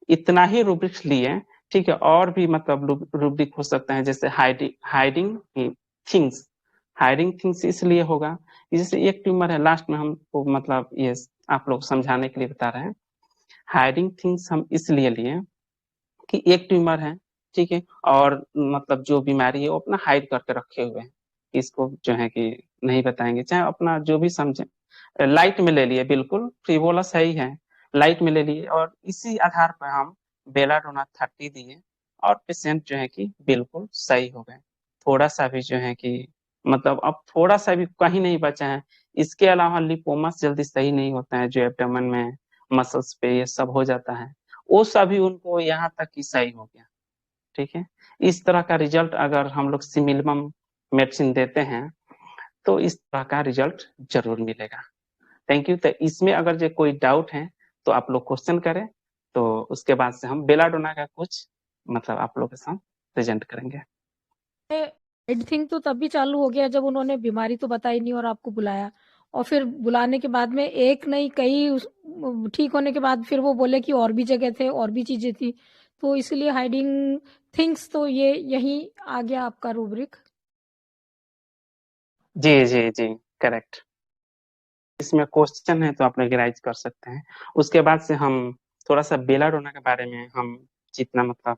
इतना ही रूब्रिक्स लिए, ठीक है। और भी मतलब रूब्रिक हो सकता है, जैसे hiding hiding things. Hiding things इसलिए होगा कि जैसे एक ट्यूमर है, लास्ट में हमको मतलब ये आप लोग समझाने के लिए बता रहे हैं। हाइडिंग थिंग्स हम इसलिए लिए कि एक ट्यूमर है, ठीक है, और मतलब जो बीमारी है वो अपना हाइड करके रखे हुए हैं, इसको जो है कि नहीं बताएंगे, चाहे अपना जो भी समझे। लाइट में ले लिए, बिल्कुल फ्रीवोला सही है, लाइट में ले लिए, और इसी आधार पर हम बेलाडोना 30 दिए, और पेशेंट जो है कि बिल्कुल सही हो गए। थोड़ा सा भी जो है कि मतलब अब थोड़ा सा भी कहीं नहीं बचा है। इसके अलावा लिपोमास जल्दी सही नहीं होता है, जो एब्डोमेन में मसल्स पे ये सब हो जाता है, वो सभी उनको यहाँ तक कि सही हो गया, ठीक है। इस तरह का रिजल्ट अगर हम लोग सिमिलम मेडिसिन देते हैं, तो इस तरह का रिजल्ट जरूर मिलेगा। Thank you. तो इसमें अगर जो कोई डाउट है तो आप लोग क्वेश्चन करें, तो उसके बाद से हम बेलाडोना का कुछ मतलब आप लोग के साथ प्रेजेंट करेंगे। एडिथिंग तो तब भी चालू हो गया जब उन्होंने बीमारी तो बताई नहीं और आपको बुलाया, और फिर बुलाने के बाद में एक नहीं कई ठीक होने के बाद फिर वो बोले कि और भी जगह थे और भी चीजें थी, तो इसलिए हाइडिंग थिंग्स तो ये यही आ गया आपका रूब्रिक। जी जी जी, करेक्ट। इसमें क्वेश्चन है तो आप लोग राइज कर सकते हैं। उसके बाद से हम थोड़ा सा बेलाडोना के बारे में हम जितना मतलब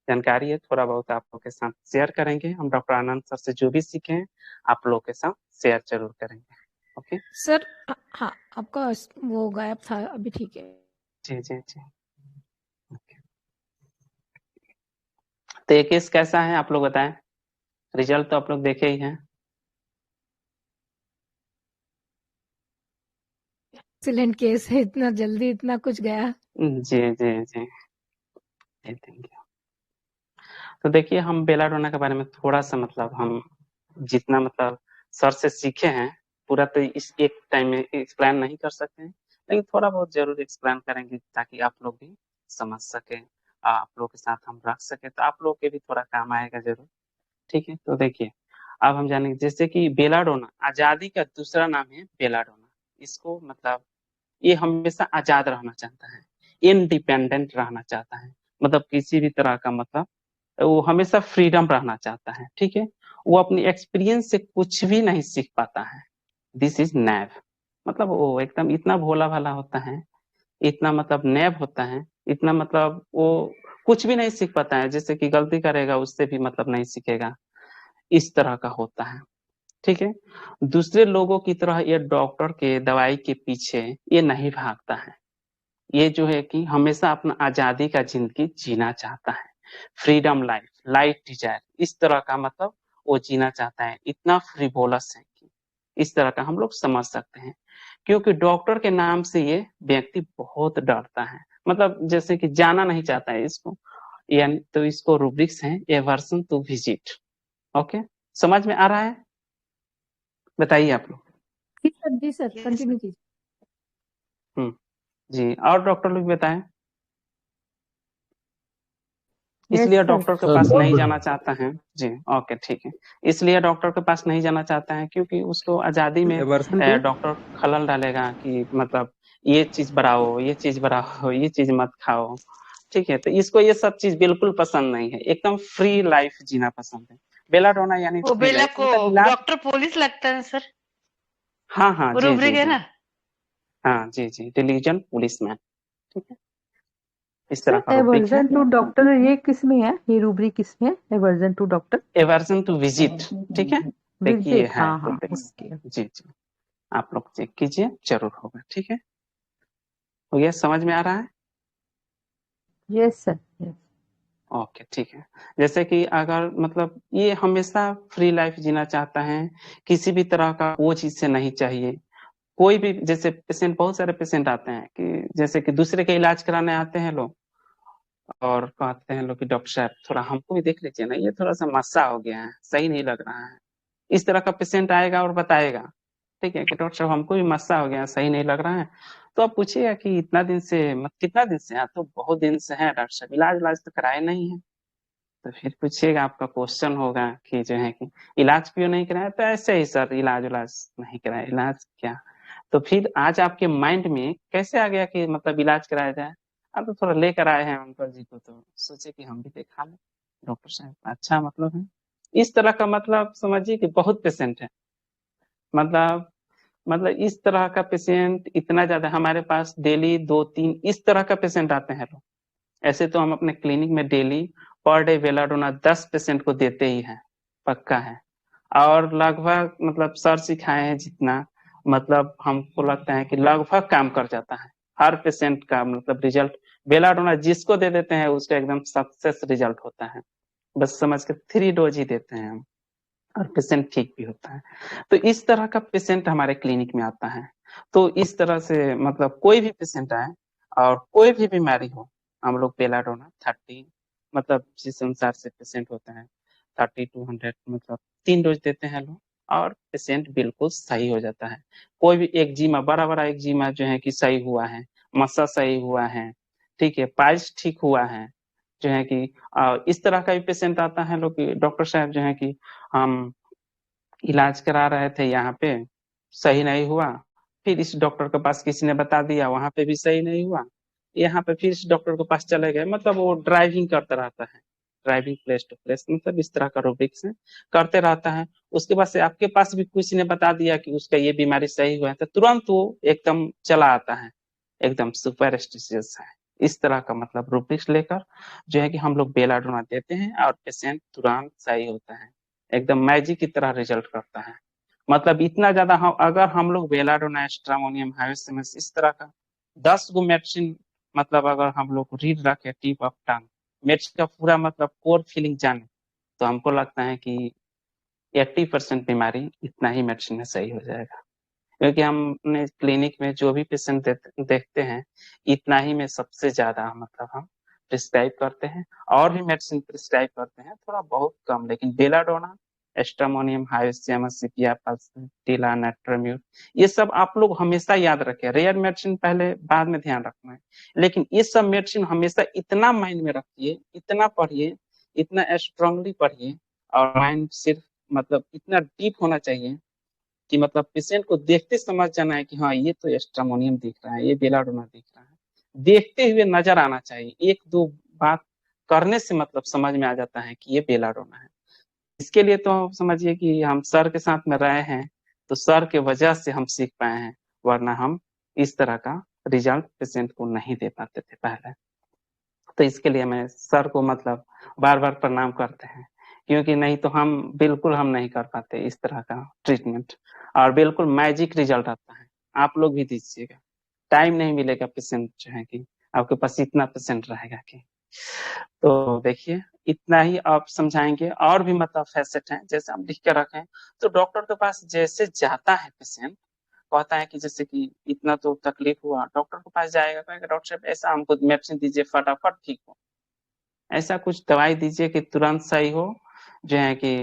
जानकारी है थोड़ा बहुत आप लोग के साथ शेयर करेंगे। हम डॉक्टर आनंद सर से जो भी सीखे हैं आप लोग के साथ शेयर जरूर करेंगे। ओके सर हाँ, आपका वो गायब था, अभी ठीक है। जी जी जी। ओके। तो ये केस कैसा है आप लोग बताएं, रिजल्ट तो आप लोग देखे ही हैं। एक्सीलेंट केस है, इतना जल्दी इतना कुछ गया। जी जी जी, थैंक यू। तो देखिए हम बेलाडोना के बारे में थोड़ा सा मतलब हम जितना मतलब सर से सीखे हैं, पूरा तो इस एक टाइम में एक्सप्लेन नहीं कर सकते हैं, लेकिन थोड़ा बहुत जरूर एक्सप्लेन करेंगे ताकि आप लोग भी समझ सके, आप लोग के साथ हम रख सके, तो आप लोग के भी थोड़ा काम आएगा जरूर, ठीक है। तो देखिए अब हम जानेंगे, जैसे कि बेलाडोना आजादी का दूसरा नाम है बेलाडोना। इसको मतलब ये हमेशा आजाद रहना चाहता है, इनडिपेंडेंट रहना चाहता है, मतलब किसी भी तरह का मतलब वो हमेशा फ्रीडम रहना चाहता है, ठीक है। वो अपनी एक्सपीरियंस से कुछ भी नहीं सीख पाता है। दिस इज नैव, मतलब वो एकदम इतना भोला भाला होता है, इतना मतलब नैव होता है, इतना मतलब वो कुछ भी नहीं सीख पाता है, जैसे कि गलती करेगा उससे भी मतलब नहीं सीखेगा, इस तरह का होता है, ठीक है। दूसरे लोगों की तरह ये डॉक्टर के दवाई के पीछे ये नहीं भागता है, ये जो है कि हमेशा अपना आजादी का जिंदगी जीना चाहता है, फ्रीडम लाइफ, लाइफ डिजायर, इस तरह का मतलब वो जीना चाहता है, इतना फ्रीवोलस है कि इस तरह का हम लोग समझ सकते हैं। क्योंकि डॉक्टर के नाम से ये व्यक्ति बहुत डरता है, मतलब जैसे कि जाना नहीं चाहता है इसको, यानी तो इसको रूब्रिक्स है एवर्सन टू विजिट। ओके, समझ में आ रहा है? बताइए आप लोग। जी सर, Yes, कंटिन्यू कीजिए। जी, और डॉक्टर लोग बताएं। यस इसलिए सर। डॉक्टर के सर पास बहुत नहीं बढ़िया। जाना चाहता है जी। ओके, ठीक है। इसलिए डॉक्टर के पास नहीं जाना चाहता है क्योंकि उसको आजादी में एवर्सन टू डॉक्टर खलल डालेगा कि मतलब ये चीज बढ़ाओ, ये चीज बढ़ाओ, ये चीज मत खाओ। ठीक है, तो इसको ये सब चीज बिल्कुल पसंद नहीं है, एकदम फ्री लाइफ जीना पसंद है। बेलाडोना यानी वो फ्री बेला लाइफ को मतलब इलाज। डॉक्टर पुलिस लगता है सर, हाँ हाँ, वो जी रूब्रिक जी है जी। ना। हाँ जी जी, डिलीजन पुलिसमैन। ठीक है, इस तरह सर का रूब्रिक है। एवर्जन टू डॉक्टर ये किस में है, ये रूब्रिक किस में है, aversion to doctor? Aversion to visit. ठीक है, देखिए ये विजिट, है हाँ हाँ, रूब्रिक। ओके। जी जी, आप लोग चेक कीजिए, जरूर होगा। ठीक है, हो गया, समझ में आ रहा है? Yes sir, yes. ओके, ठीक है। जैसे कि अगर मतलब ये हमेशा फ्री लाइफ जीना चाहता है, किसी भी तरह का वो चीज से नहीं चाहिए। कोई भी जैसे पेशेंट, बहुत सारे पेशेंट आते हैं कि जैसे कि दूसरे के इलाज कराने आते हैं लोग, और कहते हैं लोग कि डॉक्टर साहब थोड़ा हमको भी देख लीजिए ना, ये थोड़ा सा मस्सा हो गया है, सही नहीं लग रहा है। इस तरह का पेशेंट आएगा और बताएगा, ठीक है, कि डॉक्टर साहब हमको भी मस्सा हो गया है, सही नहीं लग रहा है। तो आप पूछिएगा कि इतना दिन से कितना दिन से है? तो बहुत दिन से है डॉक्टर साहब, इलाज तो कराए नहीं है। तो फिर पूछिएगा, आपका क्वेश्चन होगा कि जो है कि इलाज क्यों नहीं कराया? तो ऐसे ही सर, इलाज नहीं कराया। इलाज क्या? तो फिर आज आपके माइंड में कैसे आ गया कि मतलब इलाज कराया जाए? अब तो थोड़ा लेकर आए हैं अंकल जी को, तो सोचे कि हम भी दिखा लें डॉक्टर साहब, अच्छा मतलब है। इस तरह का मतलब समझिए कि बहुत पेशेंट है। मतलब इस तरह का पेशेंट इतना ज्यादा हमारे पास डेली 2-3 इस तरह का पेशेंट आते हैं लोग। ऐसे तो हम अपने क्लिनिक में daily per day belladonna 10 patient को देते ही हैं, पक्का है। और लगभग मतलब सर सिखाए हैं जितना, मतलब हमको लगता है कि लगभग काम कर जाता है। हर पेशेंट का मतलब रिजल्ट, बेलाडोना जिसको दे देते हैं उसका एकदम सक्सेस रिजल्ट होता है। बस समझ के 3 डोज ही देते हैं हम, और पेशेंट ठीक भी होता है। तो इस तरह का पेशेंट हमारे क्लिनिक में आता है। तो इस तरह से मतलब कोई भी पेशेंट आए और कोई भी बीमारी हो, हम लोग बेलाडोना 30 मतलब जिस अनुसार से पेशेंट होते हैं 30-100 मतलब 3 डोज देते हैं लोग, और पेशेंट बिल्कुल सही हो जाता है। कोई भी एक्जिमा, बड़ा बड़ा एक्जिमा जो है कि सही हुआ है, मस्सा सही हुआ है, ठीक है, पाइल्स ठीक हुआ है, जो है कि इस तरह का भी पेशेंट आता है लोग कि डॉक्टर साहब जो है कि हम इलाज करा रहे थे यहाँ पे, सही नहीं हुआ, फिर इस डॉक्टर के पास किसी ने बता दिया, वहां पे भी सही नहीं हुआ, यहाँ पे फिर इस डॉक्टर के पास चले गए। मतलब वो ड्राइविंग करता रहता है, ड्राइविंग प्लेस टू प्लेस, मतलब इस तरह का रूब्रिक से करते रहता है। उसके बाद से आपके पास भी किसी ने बता दिया कि उसका ये बीमारी सही हुआ है, तो तुरंत वो एकदम चला आता है, एकदम सुपरस्टिशियस है। इस तरह का मतलब रूब्रिक्स लेकर जो है कि हम लोग बेलाडोना देते हैं, और पेशेंट तुरंत सही होता है, एकदम मैजिक की तरह रिजल्ट करता है। मतलब इतना ज्यादा हम, अगर हम लोग बेलाडोना, स्ट्रामोनियम, हाइवेसिमस इस तरह का 10 गो मेडिसिन, मतलब अगर हम लोग रीड रखे टिप ऑफ टंग, मेडिसिन का पूरा मतलब कोर फीलिंग जाने, तो हमको लगता है कि 80% बीमारी इतना ही मेडिसिन में सही हो जाएगा। क्योंकि हम अपने क्लिनिक में जो भी पेशेंट देखते हैं, इतना ही में सबसे ज्यादा मतलब हम प्रिस्क्राइब करते हैं, और भी मेडिसिन प्रिस्क्राइब करते हैं थोड़ा बहुत कम, लेकिन बेलाडोना, एस्ट्रामोनियम, हाइवेसियमस, सिपिया, टिला, नेट्रोम्यूट, ये सब आप लोग हमेशा याद रखें। रेयर मेडिसिन पहले बाद में ध्यान रखना है, लेकिन ये सब मेडिसिन हमेशा इतना माइंड में रखिए, इतना पढ़िए, इतना स्ट्रांगली पढ़िए, और माइंड सिर्फ मतलब इतना डीप होना चाहिए कि मतलब पेशेंट को देखते समझ जाना है कि हाँ ये तो एस्ट्रामोनियम दिख रहा है, ये बेलाडोना दिख रहा है, देखते हुए नजर आना चाहिए। 1-2 बात करने से मतलब समझ में आ जाता है कि ये बेलाडोना है। इसके लिए तो समझिए कि हम सर के साथ में रहे हैं, तो सर के वजह से हम सीख पाए हैं, वरना हम इस तरह का रिजल्ट पेशेंट को नहीं दे पाते थे पहले। तो इसके लिए मैं सर को मतलब बार बार प्रणाम करते हैं, क्योंकि नहीं तो हम बिल्कुल हम नहीं कर पाते इस तरह का ट्रीटमेंट, और बिल्कुल मैजिक रिजल्ट आता है। आप लोग भी दीजिएगा, टाइम नहीं मिलेगा पेशेंट जो है कि आपके पास इतना पेशेंट रहेगा कि। तो देखिए, इतना ही आप समझाएंगे, और भी मतलब फैसेट है जैसे हम लिख के रखें। तो डॉक्टर के पास जैसे जाता है पेशेंट, कहता है कि जैसे कि इतना तो तकलीफ हुआ, डॉक्टर के पास जाएगा, कहेगा डॉक्टर साहब ऐसा हमको मेडिसिन दीजिए फटाफट ठीक हो, ऐसा कुछ दवाई दीजिए कि तुरंत सही हो, जो है कि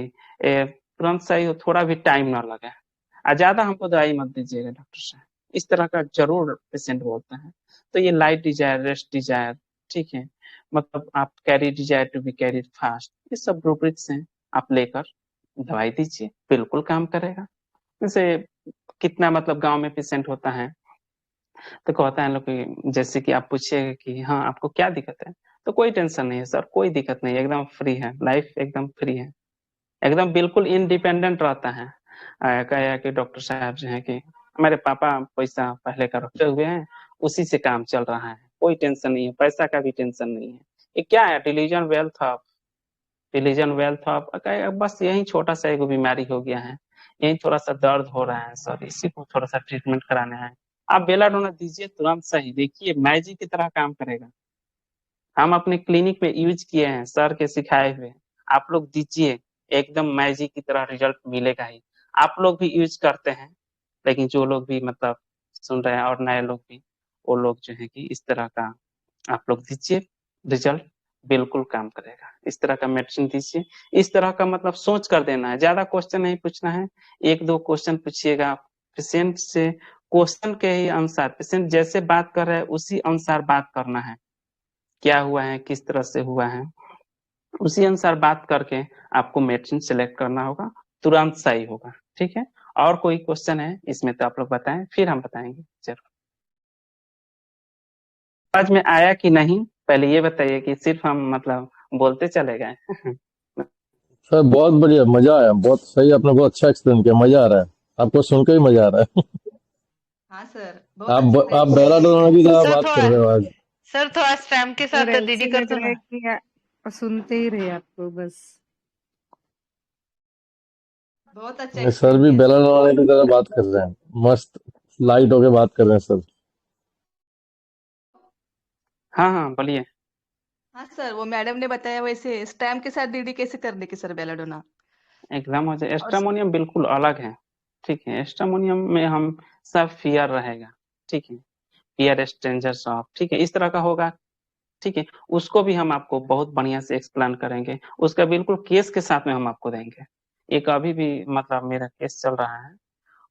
तुरंत सही हो, थोड़ा भी टाइम ना लगे। ज्यादा हमको दवाई मत दीजिएगा डॉक्टर साहब, इस तरह का जरूर पेशेंट बोलता है। तो ये लाइट डिजायर, रेस्ट डिजायर, ठीक है, मतलब आप carry desire to be carried fast, ये सब रूब्रिक्स हैं, आप लेकर दवाई दीजिए, बिल्कुल काम करेगा। जैसे कितना मतलब गांव में पेशेंट होता है तो कहता है लोग कि जैसे कि आप पूछिएगा कि हाँ आपको क्या दिक्कत है, तो कोई टेंशन नहीं है सर, कोई दिक्कत नहीं है, एकदम फ्री है, लाइफ एकदम फ्री है, एकदम बिल्कुल इंडिपेंडेंट रहता है। कहा कि डॉक्टर साहब जो है कि हमारे पापा पैसा पहले का रखे हुए हैं, उसी से काम चल रहा है, कोई टेंशन नहीं है, पैसा का भी टेंशन नहीं है। ये क्या है, delusion wealth of, religion wealth of, बस यही छोटा सा एक बीमारी हो गया है, यही थोड़ा सा दर्द हो रहा है सर, इसी को थोड़ा सा ट्रीटमेंट कराना है। आप बेलाडोना दीजिए, तुरंत सही, देखिए मैजिक की तरह काम करेगा। हम अपने क्लिनिक में यूज किए हैं, सर के सिखाए हुए, आप लोग दीजिए, एकदम मैजिक की तरह रिजल्ट मिलेगा ही। आप लोग भी यूज करते हैं, लेकिन जो लोग भी मतलब सुन रहे हैं और नए लोग भी, वो लोग जो है कि इस तरह का आप लोग दीजिए, रिजल्ट बिल्कुल काम करेगा। इस तरह का मेडिसिन दीजिए, इस तरह का मतलब सोच कर देना है, ज्यादा क्वेश्चन नहीं पूछना है, एक दो क्वेश्चन पूछिएगा पेशेंट से, क्वेश्चन के ही अनुसार, पेशेंट जैसे बात कर रहे हैं उसी अनुसार बात करना है, क्या हुआ है, किस तरह से हुआ है, उसी अनुसार बात करके आपको मेडिसिन सेलेक्ट करना होगा, तुरंत सही होगा। ठीक है, और कोई क्वेश्चन है इसमें तो आप लोग बताएं, फिर हम बताएंगे जरूर। समझ में आया कि नहीं, पहले ये बताइए कि सिर्फ हम मतलब बोलते चले गए। सर बहुत बढ़िया, मजा आया, बहुत सही, आपने बहुत अच्छा एक्सप्लेन किया, मजा आ रहा है, आपको सुनकर ही मजा आ रहा है। हाँ सर, बहुत अच्छा था आप ये। बेलाडोना की तरह सर बात कर थोड़ा रहे हो आज। सर थोड़ा स्पैम के सर साथ दीदी ऐसे कर लग दो रहा है ना। कि सुनते ही रहे आपको बस। बहुत अच्छा नहीं, सर एक्सप्लेन भी किया सर। बेलाडोना की तरह बात कर रहे हैं, मस्त लाइट होके बात कर रहे हैं सर। हाँ हाँ बोलिए। हाँ सर, वो मैडम ने बताया वैसे स्टैम्प के साथ डीडी कैसे करने की सर बेलाडोना। एकदम हो जाए, और एस्ट्रामोनियम बिल्कुल अलग है। ठीक है, एस्ट्रामोनियम में हम सब फियर रहेगा, ठीक है, फियर स्ट्रेंजर्स ऑफ, ठीक है, इस तरह का होगा। ठीक है, उसको भी हम आपको बहुत बढ़िया से एक्सप्लेन करेंगे, उसका बिल्कुल केस के साथ में हम आपको देंगे। एक अभी भी मतलब मेरा केस चल रहा है,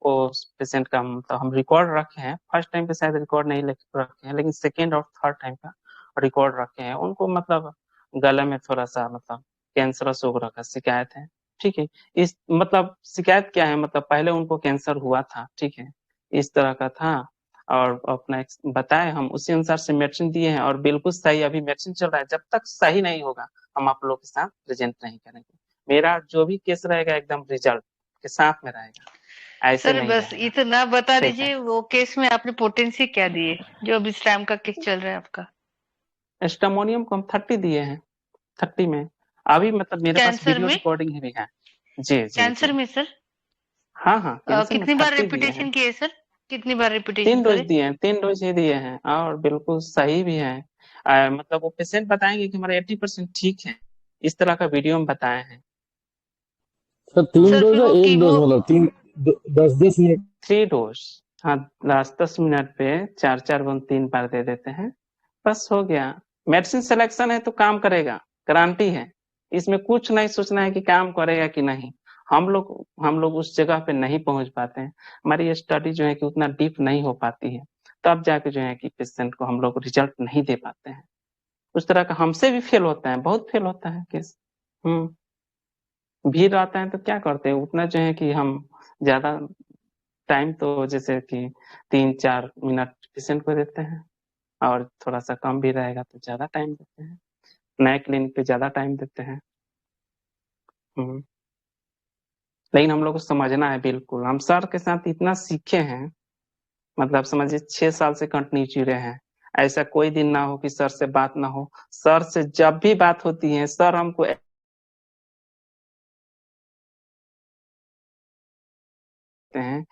उस पेशेंट का मतलब हम रिकॉर्ड रखे हैं, फर्स्ट टाइम पे शायद रिकॉर्ड नहीं रखे हैं, लेकिन सेकेंड और थर्ड टाइम का रिकॉर्ड रखे हैं। उनको मतलब गले में थोड़ा सा मतलब कैंसरस वगैरह का शिकायत है। ठीक है, इस मतलब शिकायत क्या है, मतलब पहले उनको कैंसर हुआ था, ठीक है, इस तरह का था, और अपना बताए, हम उसी अनुसार से मेडिसिन दिए हैं और बिल्कुल सही अभी मेडिसिन चल रहा है। जब तक सही नहीं होगा हम आप लोग के साथ प्रेजेंट नहीं करेंगे। मेरा जो भी केस रहेगा एकदम रिजल्ट के साथ में रहेगा, ऐसे सर नहीं बस रहेगा। इतना बता ठीक है, दीजिए, वो केस में आपने पोटेंसी क्या दी है, जो अभी स्टैम्प का केस चल रहा है आपका। एस्टामोनियम को हम 30 दिए हैं, 30 में अभी मतलब मेरे पास कैंसर वीडियो में रिकॉर्डिंग भी है। जी जी कैंसर जी, में सर हाँ हाँ, कैंसर में कितनी बार 30 दिए हैं। रिपीटेशन किए सर, कितनी बार रिपीटेशन 3 डोज करे। दिए हैं, 3 डोज ही दिए हैं और बिल्कुल सही भी है। मतलब वो पेशेंट बताएंगे कि हमारा 80% ठीक है, इस तरह का वीडियो हम बताए हैं। सर 3 सर डोज फिर है, वो एक कीमो डोज मतलब 10-10 मिनट। 3 डोज, हाँ, 10-10 मिनट पे 4-4 बूंद 3 बार दे देते हैं, बस हो गया। मेडिसिन सिलेक्शन है तो काम करेगा, गारंटी है, इसमें कुछ नहीं सोचना है कि काम करेगा कि नहीं। हम लोग उस जगह पे नहीं पहुंच पाते हैं, हमारी स्टडी जो है कि उतना डीप नहीं हो पाती है, तब जाके जो है कि पेशेंट को हम लोग रिजल्ट नहीं दे पाते हैं। उस तरह का हमसे भी फेल होता है, बहुत फेल होता है केस। भीड़ आता है तो क्या करते हैं, उतना जो है कि हम ज्यादा टाइम तो जैसे कि 3-4 मिनट पेशेंट को देते हैं, और थोड़ा सा कम भी रहेगा तो ज्यादा टाइम देते हैं, नए क्लिनिक पे ज्यादा टाइम देते हैं। हम्म, लेकिन हम लोग को समझना है, बिल्कुल हम सर के साथ इतना सीखे हैं, मतलब समझिए 6 साल से कंटिन्यू जुड़े हैं। ऐसा कोई दिन ना हो कि सर से बात ना हो, सर से जब भी बात होती है सर हमको हैं,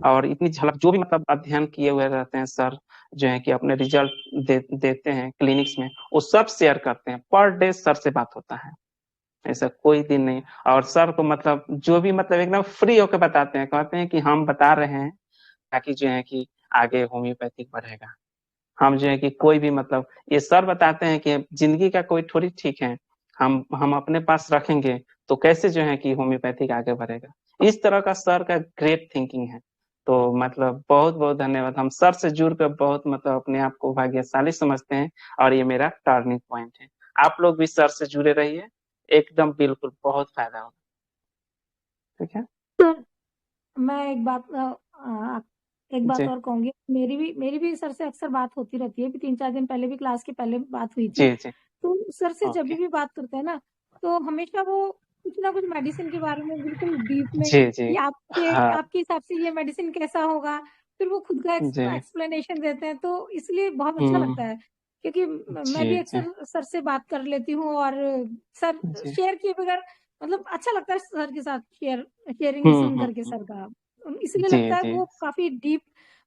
और इतनी झलक जो भी मतलब अध्ययन किए हुए रहते हैं सर, जो है कि अपने रिजल्ट देते हैं क्लिनिक्स में, वो सब शेयर करते हैं, पर डे सर से बात होता है, ऐसा कोई दिन नहीं। और सर को मतलब जो भी मतलब एकदम फ्री होकर बताते हैं, कहते हैं कि हम बता रहे हैं ताकि जो है कि आगे होम्योपैथिक बढ़ेगा। हम जो है कि कोई भी मतलब ये सर बताते हैं कि जिंदगी का कोई थोड़ी ठीक है, हम अपने पास रखेंगे तो कैसे जो है कि होम्योपैथिक आगे बढ़ेगा। इस तरह का सर का ग्रेट थिंकिंग है। तो मतलब बहुत बहुत धन्यवाद। हम सर से जुड़कर बहुत मतलब अपने आप को भाग्यशाली समझते हैं और ये मेरा टर्निंग पॉइंट है। आप लोग भी सर से जुड़े रहिए, एकदम बिल्कुल बहुत फायदा होगा। ठीक है, सर मैं एक बात जी और कहूंगी। मेरी भी सर से अक्सर बात होती रहती है। 3-4 दिन पहले भी क्लास के पहले बात हुई थी। जी जी। तो सर से जब ओके, भी बात करते हैं ना, तो हमेशा वो कुछ ना कुछ मेडिसिन के बारे में बिल्कुल डीप में, जी जी। कि हाँ आपके हिसाब से ये मेडिसिन कैसा होगा, फिर वो खुद का जी। एक्सप्लेनेशन देते हैं। तो इसलिए बहुत अच्छा लगता हम्म। है, क्योंकि मैं भी जी जी अक्सर सर से बात कर लेती हूँ, और सर जी। शेयर किए बगैर मतलब अच्छा लगता है सर के साथ शेयरिंग सुन करके हम्म। सर का। इसलिए जी लगता है जी। वो काफी डीप,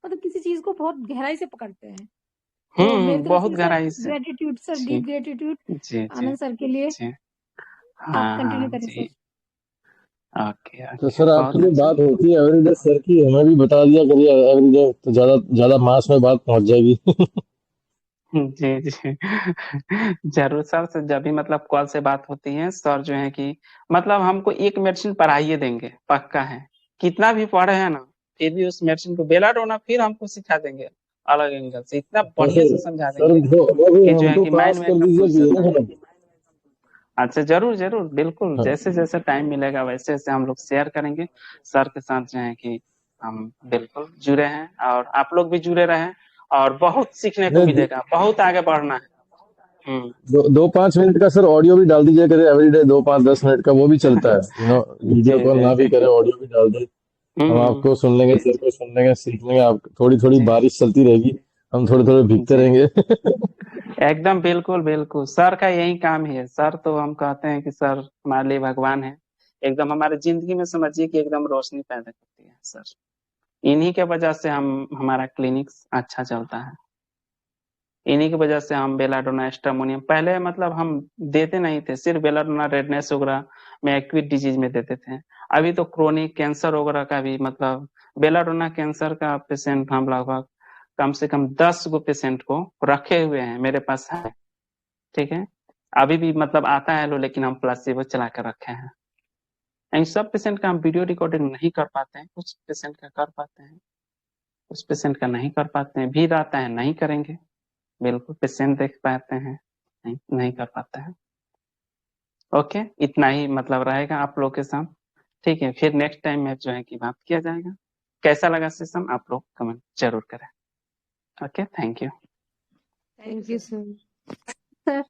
मतलब किसी चीज को बहुत गहराई से पकड़ते हैं। तो मेरी तरफ बहुत से सर गहराई से। ग्रेटिट्यूड, सर जी डीप ग्रेटिट्यूड जी जी आनंद सर के लिए। जी। आप हाँ हाँ कंटिन्यू करें जी। सर। ओके तो ओके, सर आपकी बहुत जो अच्छा। बात होती है एवरीडे सर की, हमें भी बता दिया करिए एवरीडे, तो ज्यादा ज्यादा मास में बात पहुंच जाएगी। जी जी। जरूर सर से जब भी मतलब कॉल से बात होती है, सर जो है कि मतलब हमको एक मेडिसिन पढ़ाइए देंगे, पक्का है। कितना भी पढ़े हैं ना, फिर भी उस मेडिसिन को बेलाडोना फिर हमको सिखा देंगे अलग एंगल से, इतना बढ़िया वैसे से समझा सर देंगे वो भी कि जो है हमको कि माइंड पास में कर एकदम दीजिए घुस कि जाता ना है। मैडम। अच्छा, जरूर जरूर, बिल्कुल, हाँ, जैसे जैसे टाइम मिलेगा वैसे वैसे हम लोग शेयर करेंगे सर के साथ जो है कि हम बिल्कुल जुड़े हैं, और आप लोग भी जुड़े रहें, और बहुत सीखने को नहीं मिलेगा, बहुत आगे बढ़ना है। हम्म। 2-5 मिनट का सर ऑडियो भी डाल दीजिए करिए एवरीडे, 2-5-10 मिनट का वो भी चलता है, वीडियो जी कॉल जी ना भी जी। करें, ऑडियो भी डाल दे। हम आपको सुन लेंगे, जी सर को सुन लेंगे, सीख लेंगे। आप थोड़ी थोड़ी जी बारिश चलती रहेगी, हम थोड़े थोड़े भीगते जी। रहेंगे। एकदम बिल्कुल बिल्कुल, सर का यही काम ही है। सर तो हम कहते हैं कि सर हमारे लिए भगवान है, एकदम हमारे जिंदगी में समझिए कि एकदम रोशनी पैदा करती है सर। इन्हीं के वजह से हम हमारा क्लिनिक अच्छा चलता है। इन्हीं की वजह से हम बेलाडोना एस्ट्रामोनियम पहले मतलब हम देते नहीं थे, सिर्फ बेलाडोना रेडनेस वगैरह में एक्यूट डिजीज में देते थे। अभी तो क्रोनिक कैंसर वगैरह का भी मतलब बेलाडोना कैंसर का पेशेंट हम लगभग कम से कम 10 गो पेशेंट को रखे हुए हैं, मेरे पास है। ठीक है, अभी भी मतलब आता है लो, लेकिन हम प्लासिबो चला कर रखे हैं। इन सब पेशेंट का हम वीडियो रिकॉर्डिंग नहीं कर पाते हैं, कुछ पेशेंट का कर पाते हैं, कुछ पेशेंट का नहीं कर पाते हैं। भीड़ आता है, नहीं करेंगे, बिल्कुल पेशेंट देख पाते हैं, नहीं नहीं कर पाते हैं। ओके, इतना ही मतलब रहेगा आप लोग के साथ। ठीक है, फिर नेक्स्ट टाइम में जो है कि बात किया जाएगा। कैसा लगा सेशन आप लोग कमेंट जरूर करें। Okay, thank you. Thank you thank you sir. Sir.